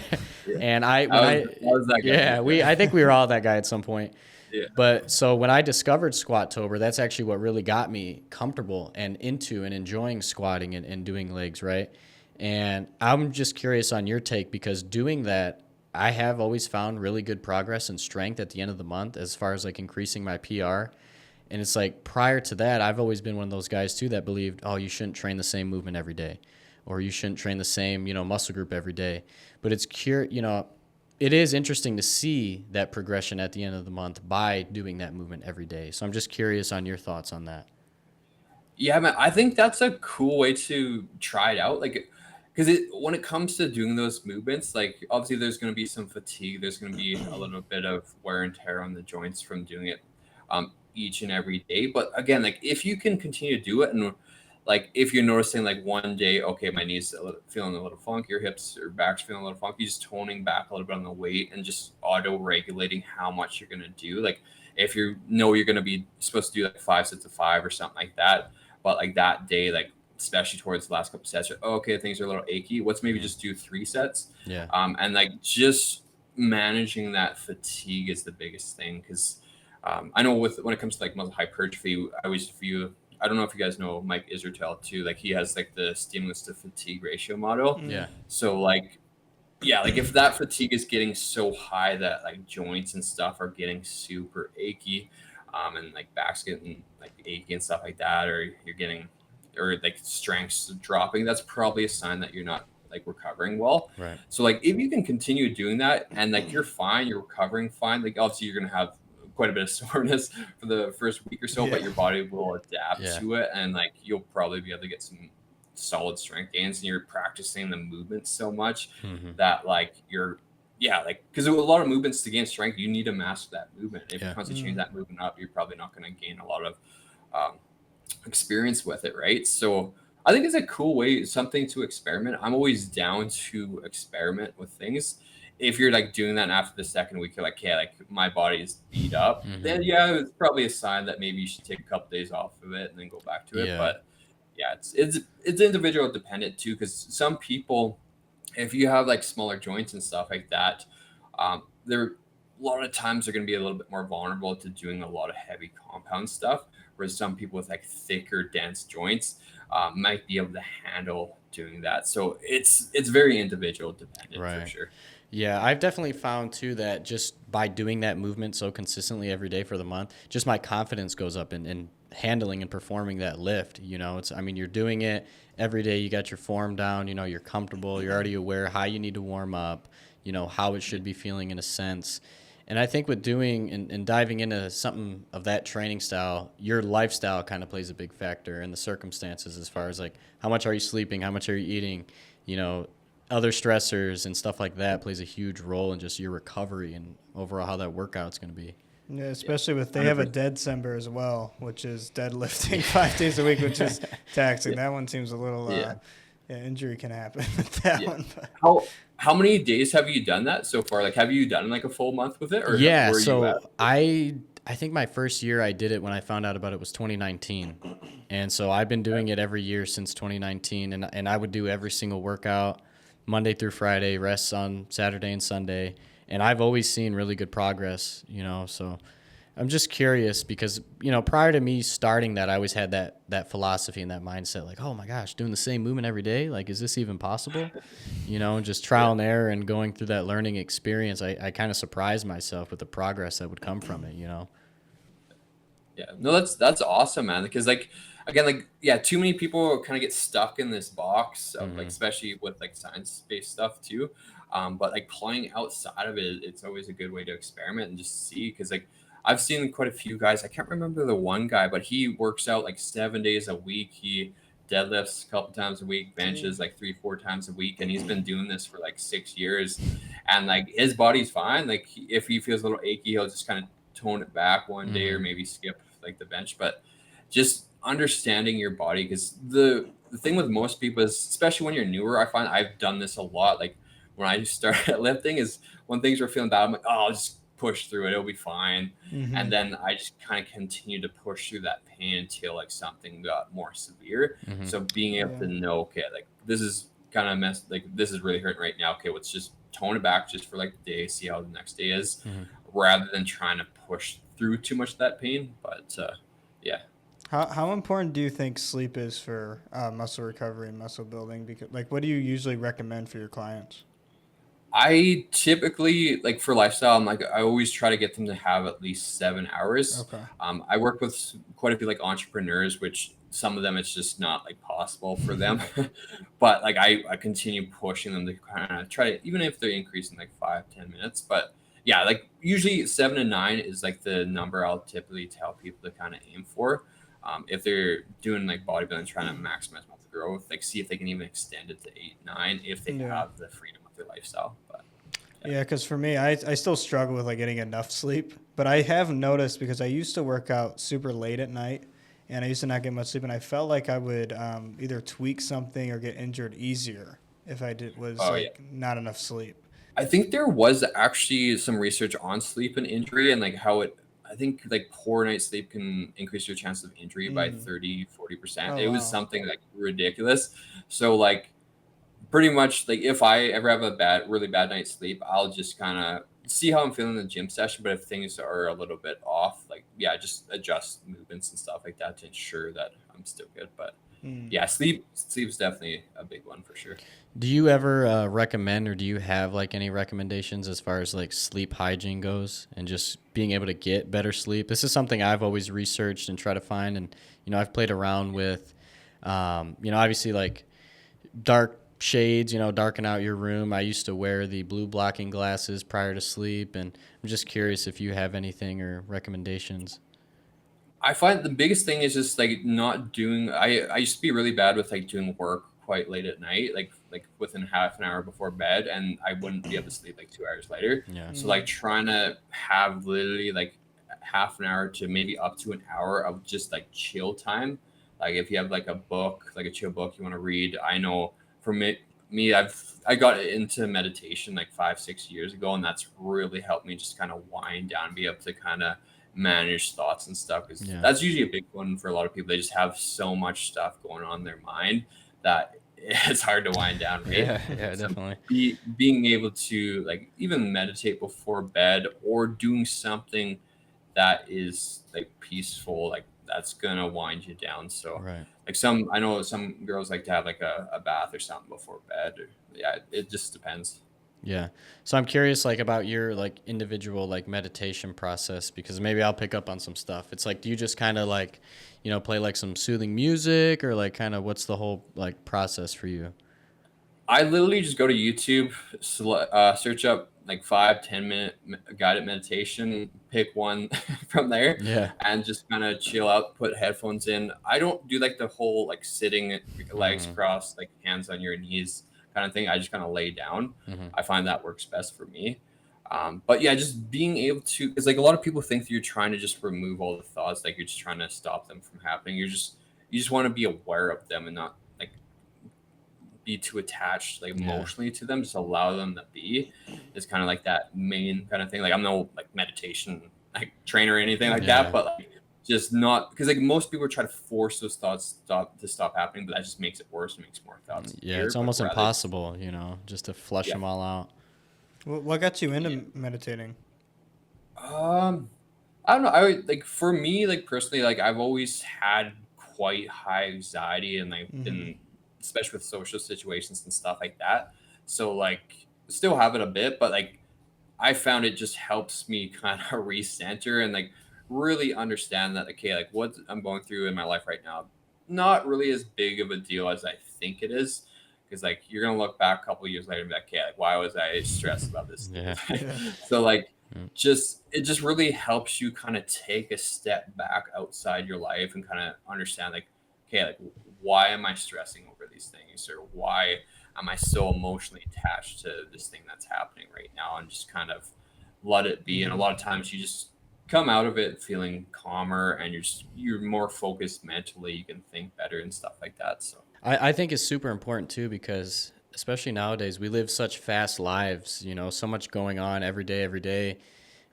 And I was that guy. I think we were all that guy at some point. Yeah. But so when I discovered Squattober, that's actually what really got me comfortable and into and enjoying squatting and doing legs, right? And I'm just curious on your take, because doing that, I have always found really good progress and strength at the end of the month as far as like increasing my PR. And it's like prior to that, I've always been one of those guys too that believed, oh, you shouldn't train the same movement every day, or you shouldn't train the same, muscle group every day. But it is interesting to see that progression at the end of the month by doing that movement every day. So I'm just curious on your thoughts on that. Yeah, man, I think that's a cool way to try it out. Like, because when it comes to doing those movements, like obviously there's going to be some fatigue. There's going to be a little bit of wear and tear on the joints from doing it each and every day. But again, like if you can continue to do it, and like if you're noticing like one day, okay, my knees feeling a little funky, your hips or back's feeling a little funky, just toning back a little bit on the weight and just auto regulating how much you're going to do. Like if you're going to be supposed to do like 5 sets of 5 or something like that, but like that day, like especially towards the last couple sets, okay, things are a little achy. Let's maybe just do 3 sets. Yeah. And like just managing that fatigue is the biggest thing, because I know when it comes to like muscle hypertrophy, I always view. I don't know if you guys know Mike Israetel too. Like he has like the stimulus to fatigue ratio model. Yeah. So like, yeah, like if that fatigue is getting so high that like joints and stuff are getting super achy, and like back's getting like achy and stuff like that, or you're getting, or like strength's dropping, that's probably a sign that you're not like recovering well. Right. So like if you can continue doing that and like you're fine, you're recovering fine, like obviously you're gonna have quite a bit of soreness for the first week or so, but your body will adapt to it, and like you'll probably be able to get some solid strength gains, and you're practicing the movements so much that like because a lot of movements to gain strength, you need to master that movement. If you constantly change that movement up, you're probably not going to gain a lot of experience with it, right? So I think it's a cool way, something to experiment. I'm always down to experiment with things. If you're like doing that after the second week, you're like, yeah, like my body is beat up, then it's probably a sign that maybe you should take a couple days off of it and then go back to it. But yeah, it's individual dependent too, because some people, if you have like smaller joints and stuff like that, they're a lot of times they're going to be a little bit more vulnerable to doing a lot of heavy compound stuff, whereas some people with like thicker, dense joints might be able to handle doing that. So it's very individual dependent for sure. Yeah, I've definitely found too that just by doing that movement so consistently every day for the month, just my confidence goes up in handling and performing that lift. You're doing it every day. You got your form down, you're comfortable. You're already aware how you need to warm up, how it should be feeling in a sense. And I think with doing and diving into something of that training style, your lifestyle kind of plays a big factor in the circumstances, as far as like how much are you sleeping, how much are you eating, other stressors and stuff like that plays a huge role in just your recovery and overall how that workout's going to be. Yeah, especially they have a Deadcember as well, which is deadlifting 5 days a week, which is taxing. That one seems a little injury can happen with that one. But. How many days have you done that so far? Like, have you done like a full month with it? Or so I think my first year I did it when I found out about it was 2019. And so I've been doing it every year since 2019, and I would do every single workout Monday through Friday, rests on Saturday and Sunday. And I've always seen really good progress, so I'm just curious because, prior to me starting that, I always had that philosophy and that mindset, like, oh my gosh, doing the same movement every day. Like, is this even possible? Just trial and error and going through that learning experience. I kind of surprised myself with the progress that would come from it, Yeah, no, that's awesome, man. Because too many people kind of get stuck in this box of like, especially with like science-based stuff too. But like playing outside of it, it's always a good way to experiment and just see. Because like I've seen quite a few guys. I can't remember the one guy, but he works out like 7 days a week. He deadlifts a couple times a week, benches like 3-4 times a week, and he's been doing this for like 6 years. and like his body's fine. Like if he feels a little achy, he'll just kind of tone it back one day or maybe skip like the bench. But just understanding your body, because the thing with most people is, especially when you're newer, I find I've done this a lot. Like when I started lifting, is when things were feeling bad, I'm like, oh, I'll just push through it, it'll be fine. And then I just kind of continue to push through that pain until like something got more severe. So being able to know, okay, like this is kind of messed, like this is really hurting right now. Okay, let's just tone it back just for like the day, see how the next day is, rather than trying to push through too much of that pain. But yeah. How important do you think sleep is for muscle recovery and muscle building? Because like, what do you usually recommend for your clients? I typically, like for lifestyle, I'm like, I always try to get them to have at least 7 hours. Okay. I work with quite a few like entrepreneurs, which some of them it's just not like possible for them. But like I continue pushing them to kind of try to, even if they're increasing like 5-10 minutes. But yeah, like usually 7 to 9 is like the number I'll typically tell people to kind of aim for. If they're doing like bodybuilding, trying to maximize muscle growth, like see if they can even extend it to 8-9 if they have the freedom of their lifestyle. But yeah, because for me, I still struggle with like getting enough sleep, but I have noticed, because I used to work out super late at night and I used to not get much sleep, and I felt like I would either tweak something or get injured easier if I was not enough sleep. I think there was actually some research on sleep and injury, and like how it, I think like poor night's sleep can increase your chance of injury by 30-40%. Oh, It was wow. something like ridiculous. So like pretty much like if I ever have a really bad night's sleep, I'll just kind of see how I'm feeling in the gym session. But if things are a little bit off, like yeah, just adjust movements and stuff like that to ensure that I'm still good. But yeah, sleep's definitely a big one for sure. Do you ever recommend, or do you have like any recommendations as far as like sleep hygiene goes and just being able to get better sleep? This is something I've always researched and try to find. And, I've played around with, obviously like dark shades, darken out your room. I used to wear the blue blocking glasses prior to sleep. And I'm just curious if you have anything or recommendations. I find the biggest thing is just like not doing. I used to be really bad with like doing work quite late at night, like within half an hour before bed, and I wouldn't be able to sleep like 2 hours later. Yeah. So like trying to have literally like half an hour to maybe up to an hour of just like chill time. Like if you have like a book, like a chill book you want to read. I know for me, I got into meditation like 5-6 years ago, and that's really helped me just kind of wind down, be able to kind of manage thoughts and stuff, because that's usually a big one for a lot of people. They just have so much stuff going on in their mind that it's hard to wind down, right? Yeah, So definitely. being able to like even meditate before bed or doing something that is like peaceful, like that's gonna wind you down. So Right. like I know some girls like to have like a bath or something before bed. Yeah, it just depends. Yeah. So I'm curious like about your like individual like meditation process, because maybe I'll pick up on some stuff. It's like, do you just kind of like, play like some soothing music, or like kind of what's the whole like process for you? I literally just go to YouTube, search up like 5-10 minute guided meditation, pick one from there, Yeah. and just kind of chill out. Put headphones in. I don't do like the whole like sitting, legs crossed, like hands on your knees kind of thing. I just kind of lay down. I find that works best for me. But yeah, just being able to, because like a lot of people think that you're trying to just remove all the thoughts, like you're just trying to stop them from happening. You just want to be aware of them and not like be too attached like emotionally to them. Just allow them to be. It's kind of like that main kind of thing. Like I'm no like meditation like trainer or anything like that, but like just not, because like most people try to force those thoughts to stop happening, but that just makes it worse and makes more thoughts Yeah. appear. It's But almost rather, impossible, just to flush yeah. them all out. What got you into meditating? Um, I don't know. I would like, for me, like personally, like I've always had quite high anxiety, and like been, especially with social situations and stuff like that. So like still have it a bit, but like I found it just helps me kind of recenter and like really understand that, okay, like what I'm going through in my life right now, not really as big of a deal as I think it is. Because like you're gonna look back a couple of years later and be like, okay, like why was I stressed about this Yeah. thing? So like it just really helps you kind of take a step back outside your life and kind of understand like, okay, like why am I stressing over these things, or why am I so emotionally attached to this thing that's happening right now, and just kind of let it be. And a lot of times you just come out of it feeling calmer, and you're more focused mentally. You can think better and stuff like that. So I think it's super important too, because especially nowadays we live such fast lives, so much going on every day, and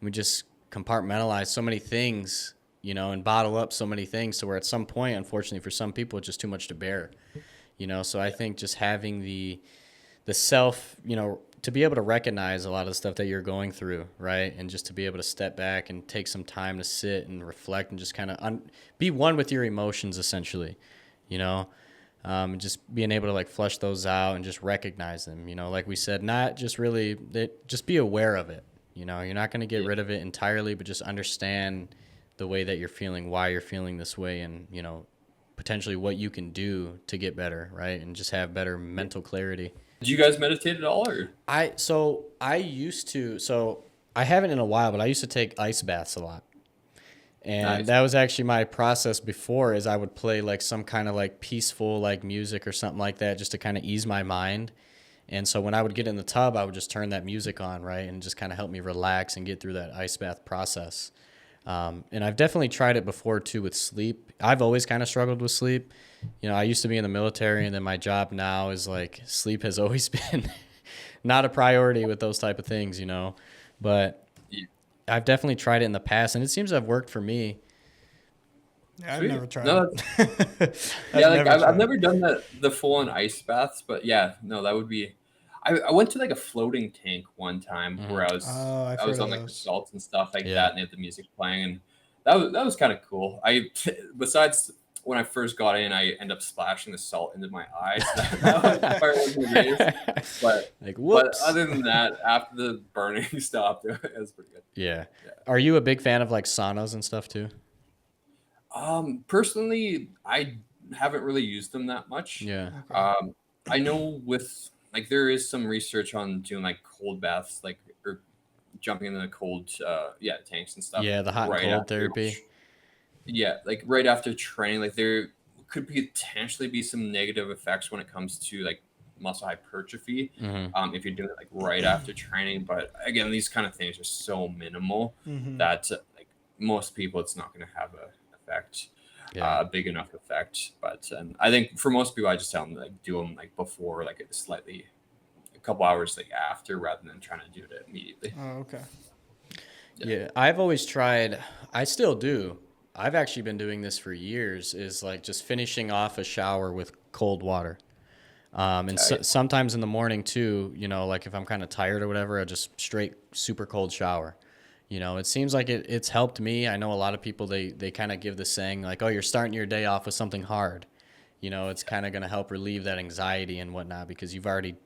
we just compartmentalize so many things, and bottle up so many things to where at some point, unfortunately for some people, it's just too much to bear, so I think just having the self, to be able to recognize a lot of the stuff that you're going through, right? And just to be able to step back and take some time to sit and reflect and just kind of be one with your emotions, essentially, just being able to like flush those out and just recognize them, like we said, not just really, just be aware of it. You're not going to get rid of it entirely, but just understand the way that you're feeling, why you're feeling this way, and, potentially what you can do to get better, right? And just have better mental clarity. do you guys meditate at all, or? I used to, I haven't in a while, but I used to take ice baths a lot. And Nice. that was actually my process before, is I would play like some kind of like peaceful like music or something like that, just to kind of ease my mind. And so when I would get in the tub, I would just turn that music on, right? And just kind of help me relax and get through that ice bath process. And I've definitely tried it before too with sleep. I've always kind of struggled with sleep. I used to be in the military, and then my job now is like sleep has always been not a priority with those type of things, but Yeah. I've definitely tried it in the past, and it seems to have worked for me. Yeah, I've Sweet. never tried No, it. yeah, like I've tried. never done the full on ice baths, but yeah, no, that would be. I went to like a floating tank one time where Oh, I've I was heard on of like the those. salts and stuff like Yeah. that, and they had the music playing, and that was kind of cool. Besides when I first got in, I ended up splashing the salt into my eyes. That part wasn't the greatest, but Like, but whoops. other than that, after the burning stopped, it was pretty good. Yeah. Yeah. Are you a big fan of like saunas and stuff too? Personally, I haven't really used them that much. Yeah. Okay. I know with like there is some research on doing like cold baths, like or jumping in the cold, tanks and stuff. Yeah, the hot and Right cold after, therapy. yeah, like right after training, like there could potentially be some negative effects when it comes to like muscle hypertrophy, Hmm. if you're doing it like right after training. But again, these kind of things are so minimal Mm-hmm. that like most people, it's not going to have a effect, Yeah. a big enough effect. But I think for most people, I just tell them like do them like before, like a couple hours like after, rather than trying to do it immediately. Oh, okay. Yeah. I've always tried, I still do. I've actually been doing this for years, is like just finishing off a shower with cold water. And sometimes in the morning too, like if I'm kind of tired or whatever, I just straight super cold shower. It seems like it's helped me. I know a lot of people, they kind of give the saying like, oh, you're starting your day off with something hard. It's kind of going to help relieve that anxiety and whatnot, because you've already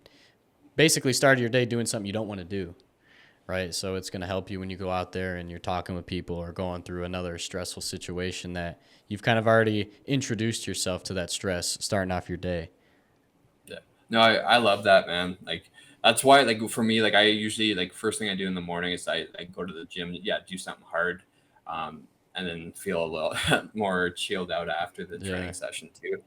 basically started your day doing something you don't want to do. Right. So it's going to help you when you go out there and you're talking with people or going through another stressful situation, that you've kind of already introduced yourself to that stress starting off your day. Yeah. No, I love that, man. Like that's why, like for me, like I usually like first thing I do in the morning is I go to the gym, do something hard, and then feel a little more chilled out after the Yeah. training session too.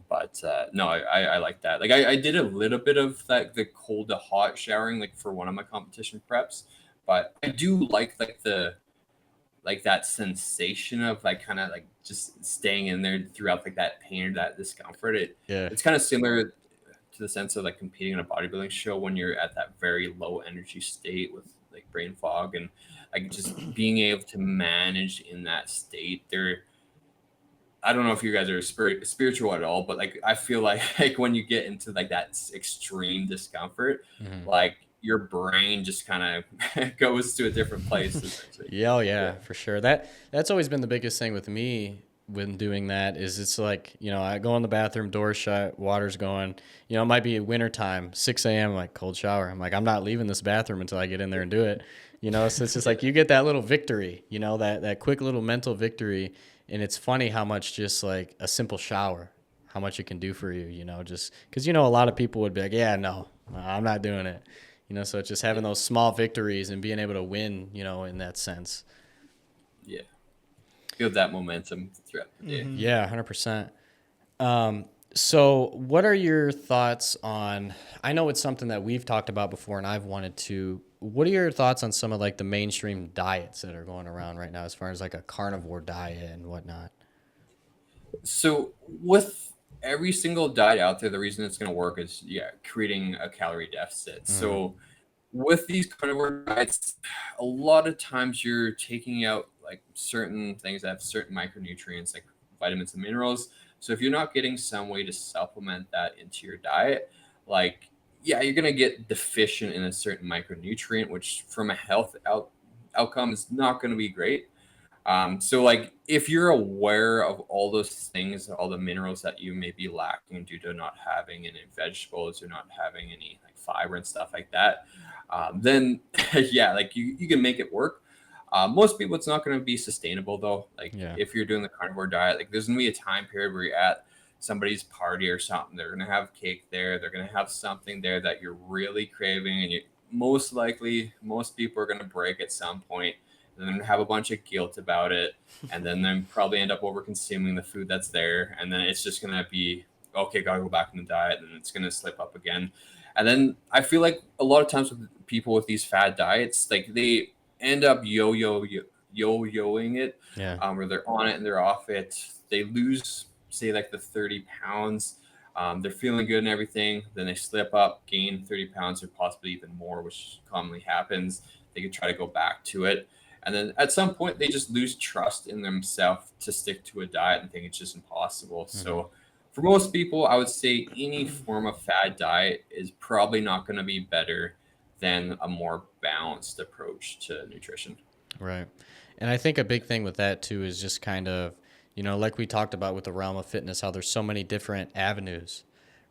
But no, I like that. Like I did a little bit of that, the cold to hot showering, like for one of my competition preps, but I do like that sensation of like kind of like just staying in there throughout like that pain or that discomfort. Yeah. It's kind of similar to the sense of like competing in a bodybuilding show when you're at that very low energy state with like brain fog, and like just being able to manage in that state there. I don't know if you guys are spiritual at all, but like I feel like like when you get into like that extreme discomfort, Mhm. like your brain just kind of goes to a different place. Essentially. Yeah, oh yeah, for sure. That's always been the biggest thing with me when doing that, is it's like, I go in the bathroom, door shut, water's going, it might be winter time, 6 a.m., like cold shower. I'm like, I'm not leaving this bathroom until I get in there and do it. So it's just like you get that little victory, that quick little mental victory. And it's funny how much just like a simple shower, how much it can do for you, just because, a lot of people would be like, yeah, no, I'm not doing it. So it's just having those small victories and being able to win, in that sense. Yeah. Feel that momentum throughout the day. Yeah, 100%. So, what are your thoughts on? I know it's something that we've talked about before, and I've wanted to. What are your thoughts on some of like the mainstream diets that are going around right now, as far as like a carnivore diet and whatnot? So with every single diet out there, the reason it's going to work is creating a calorie deficit. Mm-hmm. So with these carnivore diets, a lot of times you're taking out like certain things that have certain micronutrients like vitamins and minerals. So if you're not getting some way to supplement that into your diet, like you're gonna get deficient in a certain micronutrient, which from a outcome is not going to be great. So like if you're aware of all those things, all the minerals that you may be lacking due to not having any vegetables or not having any like fiber and stuff like that, then like you can make it work. Most people, it's not going to be sustainable though. Like Yeah. if you're doing the carnivore diet, like there's going to be a time period where you're at somebody's party or something. They're going to have cake there. They're going to have something there that you're really craving, and you most likely most people are going to break at some point and then have a bunch of guilt about it, and then probably end up over consuming the food that's there, and then it's just gonna be okay, gotta go back in the diet, and it's gonna slip up again. And then I feel like a lot of times with people with these fad diets, like they end up yo-yoing it, Yeah. where they're on it and they're off it. They lose, say, like the 30 pounds. They're feeling good and everything. Then they slip up, gain 30 pounds or possibly even more, which commonly happens. They could try to go back to it. And then at some point, they just lose trust in themselves to stick to a diet and think it's just impossible. Mm-hmm. So, for most people, I would say any form of fad diet is probably not going to be better than a more balanced approach to nutrition. Right. And I think a big thing with that too is just kind of, like we talked about with the realm of fitness, how there's so many different avenues,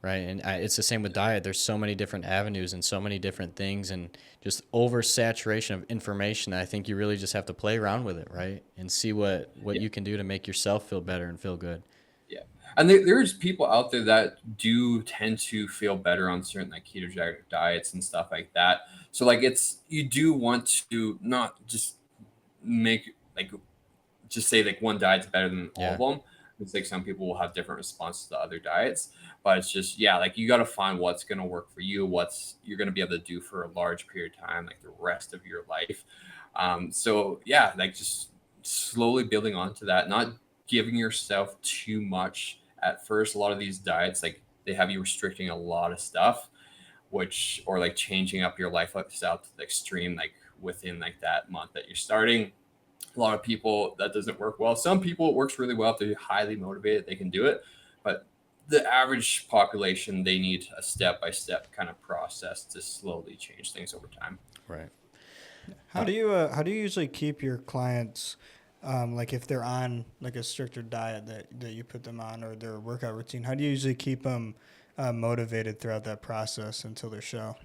right? And it's the same with diet. There's so many different avenues and so many different things, and just oversaturation of information. I think you really just have to play around with it, right? And see what Yeah. you can do to make yourself feel better and feel good. Yeah. And there's people out there that do tend to feel better on certain like ketogenic diets and stuff like that. So like you do want to not just make like just say like one diet's better than all of Yeah. them. It's like some people will have different responses to other diets, but it's just like you got to find what's going to work for you, what's you're going to be able to do for a large period of time, like the rest of your life. So like just slowly building onto that, not giving yourself too much at first. A lot of these diets, like they have you restricting a lot of stuff, which or like changing up your lifestyle to the extreme, like within like that month that you're starting. A lot of people that doesn't work well. Some people it works really well if they're highly motivated, they can do it. But the average population, they need a step-by-step kind of process to slowly change things over time. Right. How do you usually keep your clients, like if they're on like a stricter diet that you put them on or their workout routine? How do you usually keep them motivated throughout that process until their show?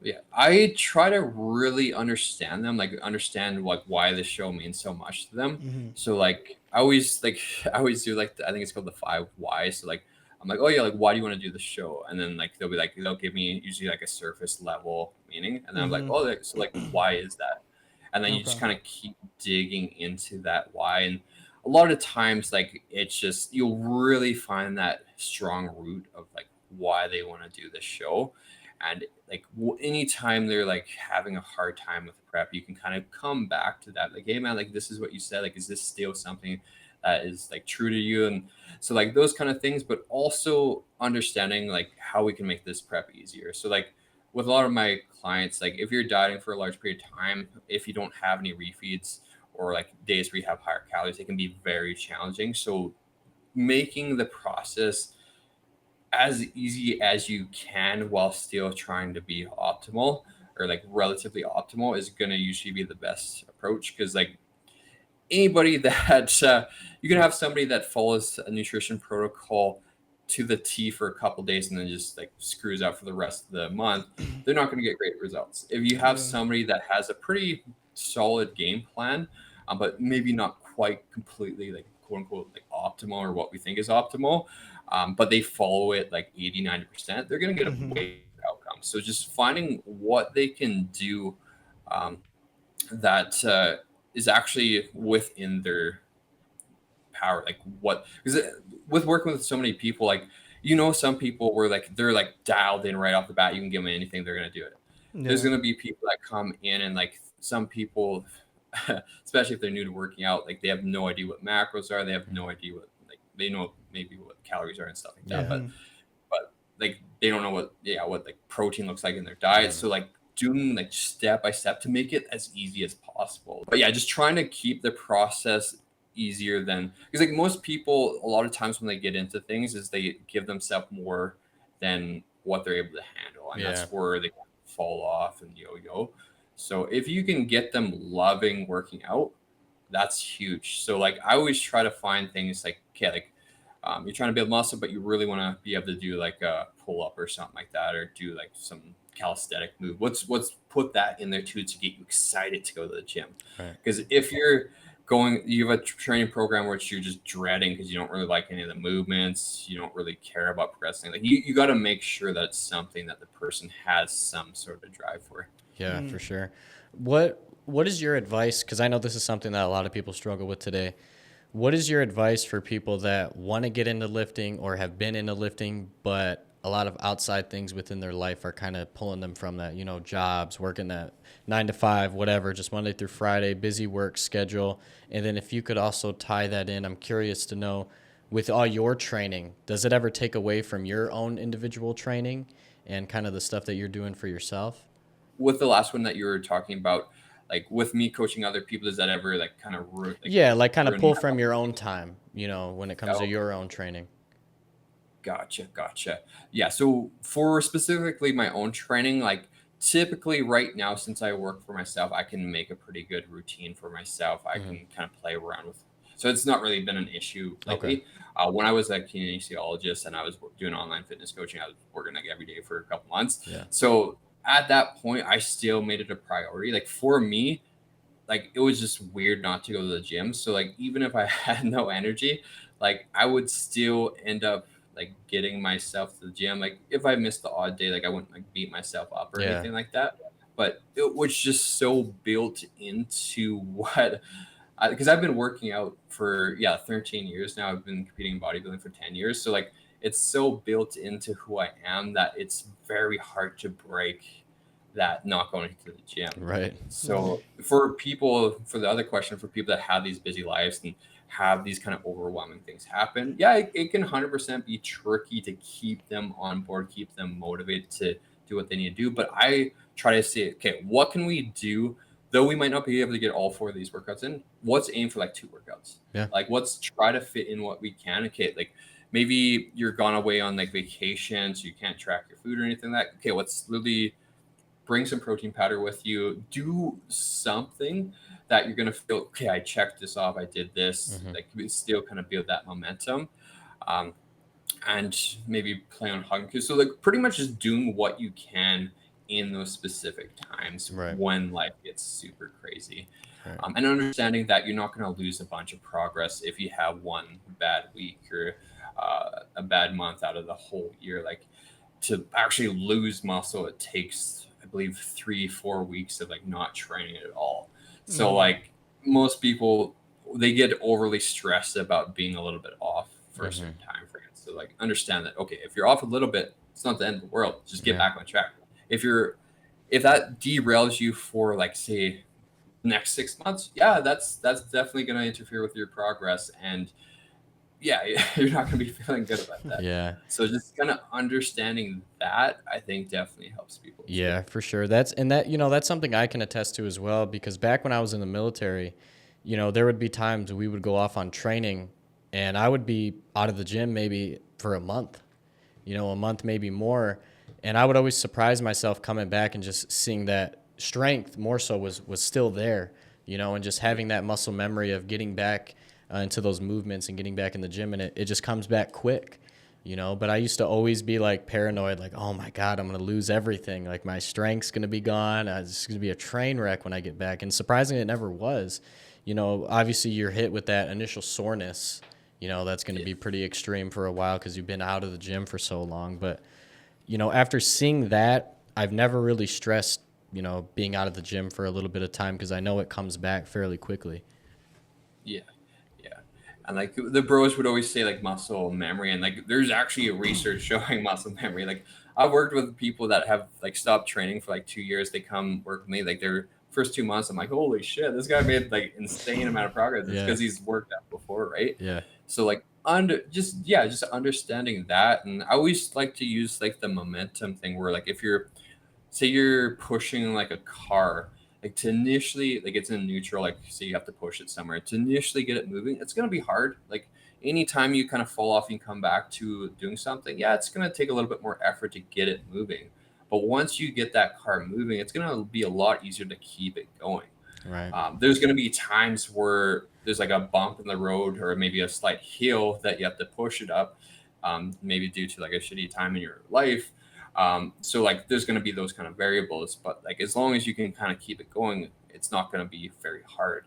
Yeah, I try to really understand them, like understand like why the show means so much to them. Mm-hmm. So like I always like I always do like I think it's called the five whys. So like I'm like, oh yeah, like why do you want to do the show? And then like they'll give me usually like a surface level meaning, and then I'm like, Mm-hmm. oh, so like why is that? And then you just Okay. kind of keep digging into that why. And a lot of times like it's just you'll really find that strong root of like why they want to do the show. And like anytime they're like having a hard time with prep, you can kind of come back to that, like, hey man, like this is what you said, like is this still something that is like true to you? And so like those kind of things, but also understanding like how we can make this prep easier. So like with a lot of my clients, like if you're dieting for a large period of time, if you don't have any refeeds or like days where you have higher calories, it can be very challenging. So making the process as easy as you can while still trying to be optimal or like relatively optimal is going to usually be the best approach, because like anybody that you can have somebody that follows a nutrition protocol to the T for a couple days and then just like screws out for the rest of the month, they're not going to get great results. If you have Yeah. somebody that has a pretty solid game plan, but maybe not quite completely like quote unquote like optimal or what we think is optimal, but they follow it like 80-90%, they're going to get a Mm-hmm. way better outcome. So just finding what they can do, that is actually within their power, like what, because with working with so many people, like some people where like they're like dialed in right off the bat. You can give them anything, they're gonna do it. There's Yeah. gonna be people that come in and like some people, especially if they're new to working out, like they have no idea what macros are. They have no idea what like they know maybe what calories are and stuff like that, Yeah. but like they don't know what like protein looks like in their diet. So like doing like step by step to make it as easy as possible. But yeah, just trying to keep the process easier than because like most people a lot of times when they get into things is they give themselves more than what they're able to handle, and Yeah. that's where they fall off and yo-yo. So if you can get them loving working out, that's huge. So like I always try to find things like okay, like you're trying to build muscle, but you really want to be able to do like a pull up or something like that, or do like some calisthenic move. What's put that in there too to get you excited to go to the gym. Right. Because if you have a training program which you're just dreading because you don't really like any of the movements, you don't really care about progressing. Like you got to make sure that it's something that the person has some sort of drive for. Yeah, for sure. What is your advice? Because I know this is something that a lot of people struggle with today. What is your advice for people that want to get into lifting or have been into lifting, but a lot of outside things within their life are kind of pulling them from that, jobs, working that 9 to 5, whatever, just Monday through Friday, busy work schedule. And then if you could also tie that in, I'm curious to know, with all your training, does it ever take away from your own individual training and kind of the stuff that you're doing for yourself? With the last one that you were talking about, like with me coaching other people, does that ever like kind of Yeah, like kind of ruin pull that? from your own time, when it comes to your own training. Gotcha. Yeah. So for specifically my own training, like typically right now, since I work for myself, I can make a pretty good routine for myself. I can kind of play around with. So it's not really been an issue lately. When I was a kinesiologist and I was doing online fitness coaching, I was working like every day for a couple months. Yeah. So at that point, I still made it a priority. Like for me, like it was just weird not to go to the gym. So like even if I had no energy, like I would still end up like getting myself to the gym. Like if I missed the odd day, like I wouldn't like beat myself up or anything like that. But it was just so built into what because I've been working out for 13 years now. I've been competing in bodybuilding for 10 years. So like it's so built into who I am that it's very hard to break that not going to the gym. Right. So for the other question, for people that have these busy lives and have these kind of overwhelming things happen, it can 100% be tricky to keep them on board, keep them motivated to do what they need to do. But I try to say, okay, what can we do? Though we might not be able to get all 4 of these workouts in, let's aim for like 2 workouts. Yeah. Like let's try to fit in what we can. Okay, like maybe you're gone away on like vacation, so you can't track your food or anything like that. Okay, let's really bring some protein powder with you. Do something that you're gonna feel, okay, I checked this off, I did this. Like we still kind of build that momentum. And maybe play on hugging. So like pretty much just doing what you can in those specific times when life gets super crazy. And understanding that you're not going to lose a bunch of progress if you have one bad week or a bad month out of the whole year. Like to actually lose muscle, it takes, I believe, 3-4 weeks of like not training at all. So like most people, they get overly stressed about being a little bit off for a certain time frame. So like understand that, okay, if you're off a little bit, it's not the end of the world. Just get back on track. If that derails you for like say next 6 months, that's definitely going to interfere with your progress, and you're not going to be feeling good about that. Yeah. So just kind of understanding that, I think, definitely helps people. Yeah, for sure. That's something I can attest to as well, because back when I was in the military, there would be times we would go off on training and I would be out of the gym maybe for a month, maybe more. And I would always surprise myself coming back and just seeing that strength more so was still there, and just having that muscle memory of getting back into those movements and getting back in the gym, and it just comes back quick, but I used to always be like paranoid, like, oh my God, I'm going to lose everything. Like my strength's going to be gone. It's going to be a train wreck when I get back. And surprisingly, it never was. Obviously you're hit with that initial soreness, that's going to be pretty extreme for a while because you've been out of the gym for so long. But, after seeing that, I've never really stressed, being out of the gym for a little bit of time because I know it comes back fairly quickly. Yeah. And like the bros would always say like muscle memory, and like there's actually a research showing muscle memory. Like I've worked with people that have like stopped training for like 2 years. They come work with me, like their first 2 months, I'm like, holy shit, this guy made like insane amount of progress. It's Yeah. because he's worked out before, right? Yeah. So like just understanding that. And I always like to use like the momentum thing where like if you're say you're pushing like a car, like to initially like it's in neutral, like say you have to push it somewhere to initially get it moving, it's gonna be hard. Like anytime you kind of fall off and come back to doing something, yeah, it's gonna take a little bit more effort to get it moving. But once you get that car moving, it's gonna be a lot easier to keep it going. Right. There's going to be times where there's like a bump in the road or maybe a slight hill that you have to push it up, maybe due to like a shitty time in your life. So like there's going to be those kind of variables, but like as long as you can kind of keep it going, it's not going to be very hard.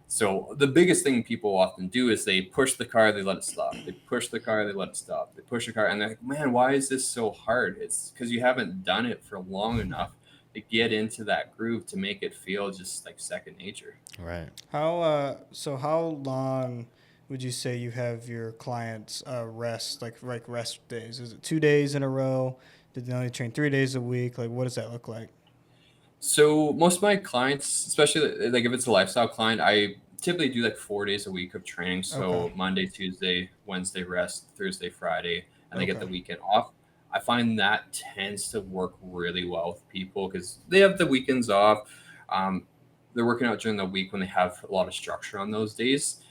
So the biggest thing people often do is they push the car, they let it stop. They push the car, they let it stop. They push the car, and they're like, man, why is this so hard? It's because you haven't done it for long enough to get into that groove to make it feel just like second nature. Right. How long would you say you have your clients rest, like rest days? Is it 2 days in a row? Did they only train 3 days a week? Like, what does that look like? So most of my clients, especially like if it's a lifestyle client, I typically do like 4 days a week of training. So Okay. Monday, Tuesday, Wednesday rest, Thursday, Friday, and they get the Okay. weekend off. I find that tends to work really well with people because they have the weekends off. Um, they're working out during the week when they have a lot of structure on those days.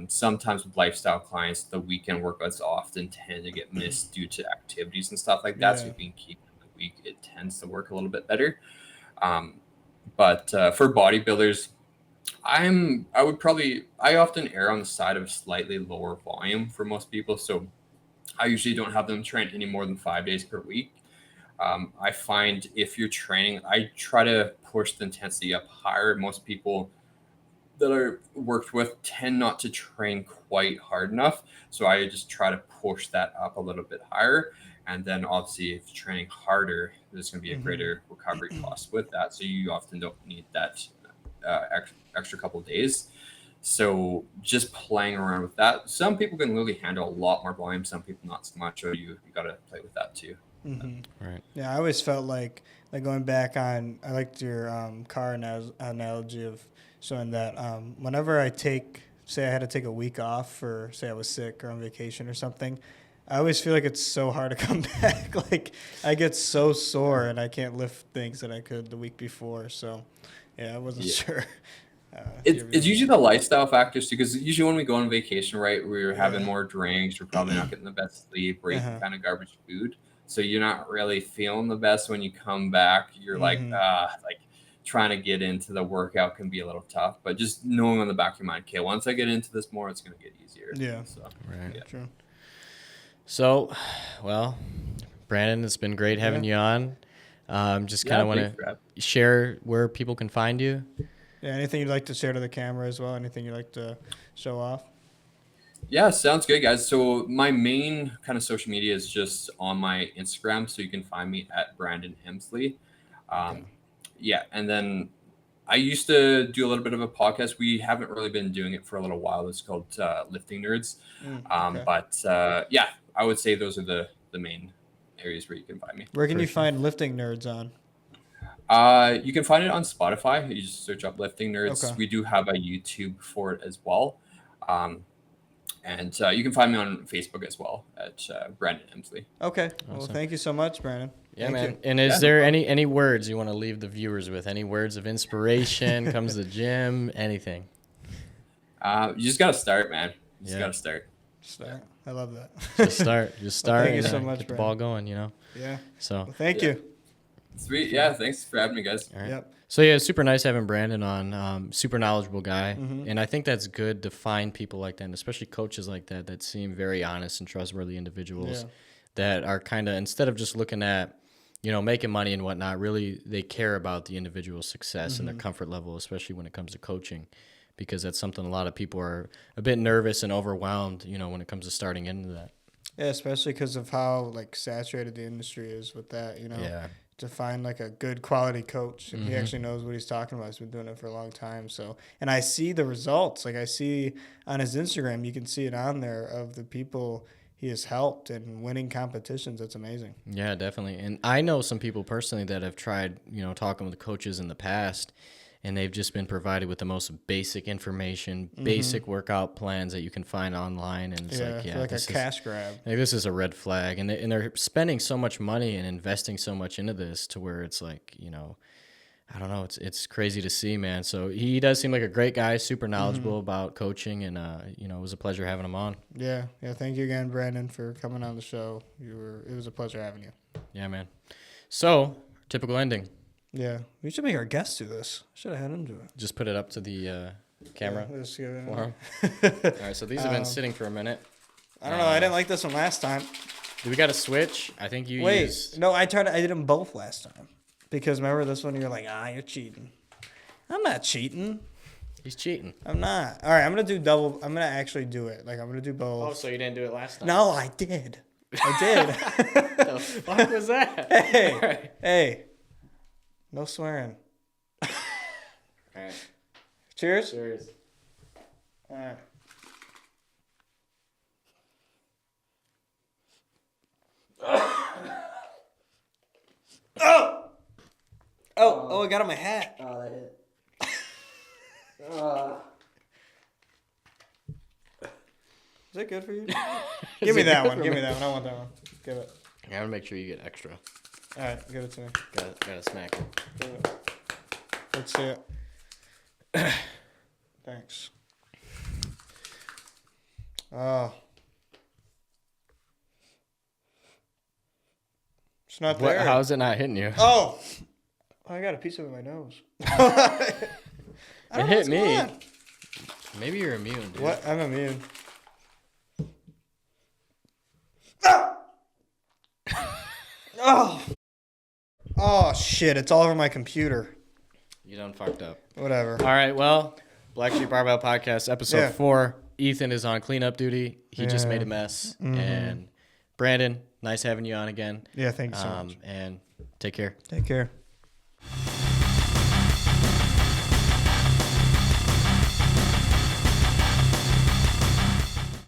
Sometimes with lifestyle clients, the weekend workouts often tend to get missed due to activities and stuff like that. So Yeah. if you can keep it in the week, it tends to work a little bit better. Um, but for bodybuilders, I often err on the side of slightly lower volume for most people. So I usually don't have them train any more than 5 days per week. I find if you're training, I try to push the intensity up higher. Most people that I worked with tend not to train quite hard enough. So I just try to push that up a little bit higher. And then obviously, if you're training harder, there's going to be a Mm-hmm. greater recovery cost with that. So you often don't need that extra couple of days. So just playing around with that. Some people can really handle a lot more volume. Some people not so much. So you got to play with that too. Mm-hmm. Right. Yeah, I always felt like going back on. I liked your car analogy of showing that whenever say I had to take a week off for, say I was sick or on vacation or something, I always feel like it's so hard to come back. Like I get so sore and I can't lift things that I could the week before. So yeah, I wasn't Yeah. sure. It's usually the lifestyle factors too, because usually when we go on vacation, right, we're having Yeah. more drinks, we're probably not getting the best sleep, we're eating Uh-huh. kind of garbage food. So you're not really feeling the best when you come back. You're Mm-hmm. like trying to get into the workout can be a little tough, but just knowing on the back of your mind, okay, once I get into this more, it's gonna get easier. Yeah. So Right. yeah. True. So, well, Brandon, it's been great having you on. Just kind of want thanks for having to share where people can find you. Yeah. Anything you'd like to share to the camera as well? Anything you'd like to show off? Yeah, sounds good, guys. So my main kind of social media is just on my Instagram, so you can find me at Brandon Emslie. Okay. Um, yeah, and then I used to do a little bit of a podcast. We haven't really been doing it for a little while. It's called Lifting Nerds. Okay. But yeah, I would say those are the main areas where you can find me. Where can For you sure. find Lifting Nerds on? You can find it on Spotify. You just search up Lifting Nerds. Okay. We do have a YouTube for it as well. And you can find me on Facebook as well at Brandon Emslie. Okay. Well, Awesome. thank you so much, Brandon. Yeah, Thank man. you. And is Yeah. there any words you want to leave the viewers with? Any words of inspiration? Comes to the gym? Anything? You just gotta start, man. You just Yeah. gotta start. Start. I love that. Just start. Just start. thank you and, so much, get the Brandon. ball going. You know. Yeah. So. Well, thank Yeah. you. Sweet. Yeah. Thanks for having me, guys. All right. Yep. So yeah, it's super nice having Brandon on. Super knowledgeable guy, Mhm. and I think that's good to find people like that, and especially coaches like that that seem very honest and trustworthy individuals Yeah. that are kind of, instead of just looking at, making money and whatnot, really they care about the individual's success and their comfort level, especially when it comes to coaching, because that's something a lot of people are a bit nervous and overwhelmed, when it comes to starting into that. Yeah, especially because of how like saturated the industry is with that. Yeah. to find like a good quality coach, and he Mm-hmm. actually knows what he's talking about. He's been doing it for a long time. So, and I see the results. Like I see on his Instagram, you can see it on there of the people he has helped and winning competitions. That's amazing. Yeah, definitely. And I know some people personally that have tried, talking with coaches in the past, and they've just been provided with the most basic information, basic workout plans that you can find online. And it's I feel like a cash grab. this is a red flag. And they're spending so much money and investing so much into this to where it's like, I don't know. It's crazy to see, man. So he does seem like a great guy, super knowledgeable about coaching, and it was a pleasure having him on. Yeah. Thank you again, Brandon, for coming on the show. It was a pleasure having you. Yeah, man. So typical ending. Yeah, we should make our guests do this. Should have had him do it. Just put it up to the camera Yeah, let's give it for him. All right. So these have been sitting for a minute. I don't know. I didn't like this one last time. Do we got to switch? I think you Wait, used. no, I did them both last time. Because remember this one, you're like, you're cheating. I'm not cheating. He's cheating. I'm not. All right, I'm going to do double. I'm going to actually do it. Like, I'm going to do both. Oh, so you didn't do it last time? No, I did. I did. The fuck was that? Hey. All right. Hey. No swearing. All right. Cheers. Cheers. All right. Oh, I got on my hat. Oh, that hit. Is that good for you? Give me that one. Give me that one. I want that one. Give it. I gotta make sure you get extra. All right, give it to me. Gotta smack it. Give it. Let's see it. Thanks. Oh. It's not there. How's it not hitting you? Oh, I got a piece of it in my nose. It hit me. Maybe you're immune, dude. What? I'm immune. Oh. Oh, shit. It's all over my computer. You done fucked up. Whatever. All right, well, Blacksheep Barbell Podcast, episode 4. Ethan is on cleanup duty. He just made a mess. And Brandon, nice having you on again. Yeah, thank you so much. And take care. Take care.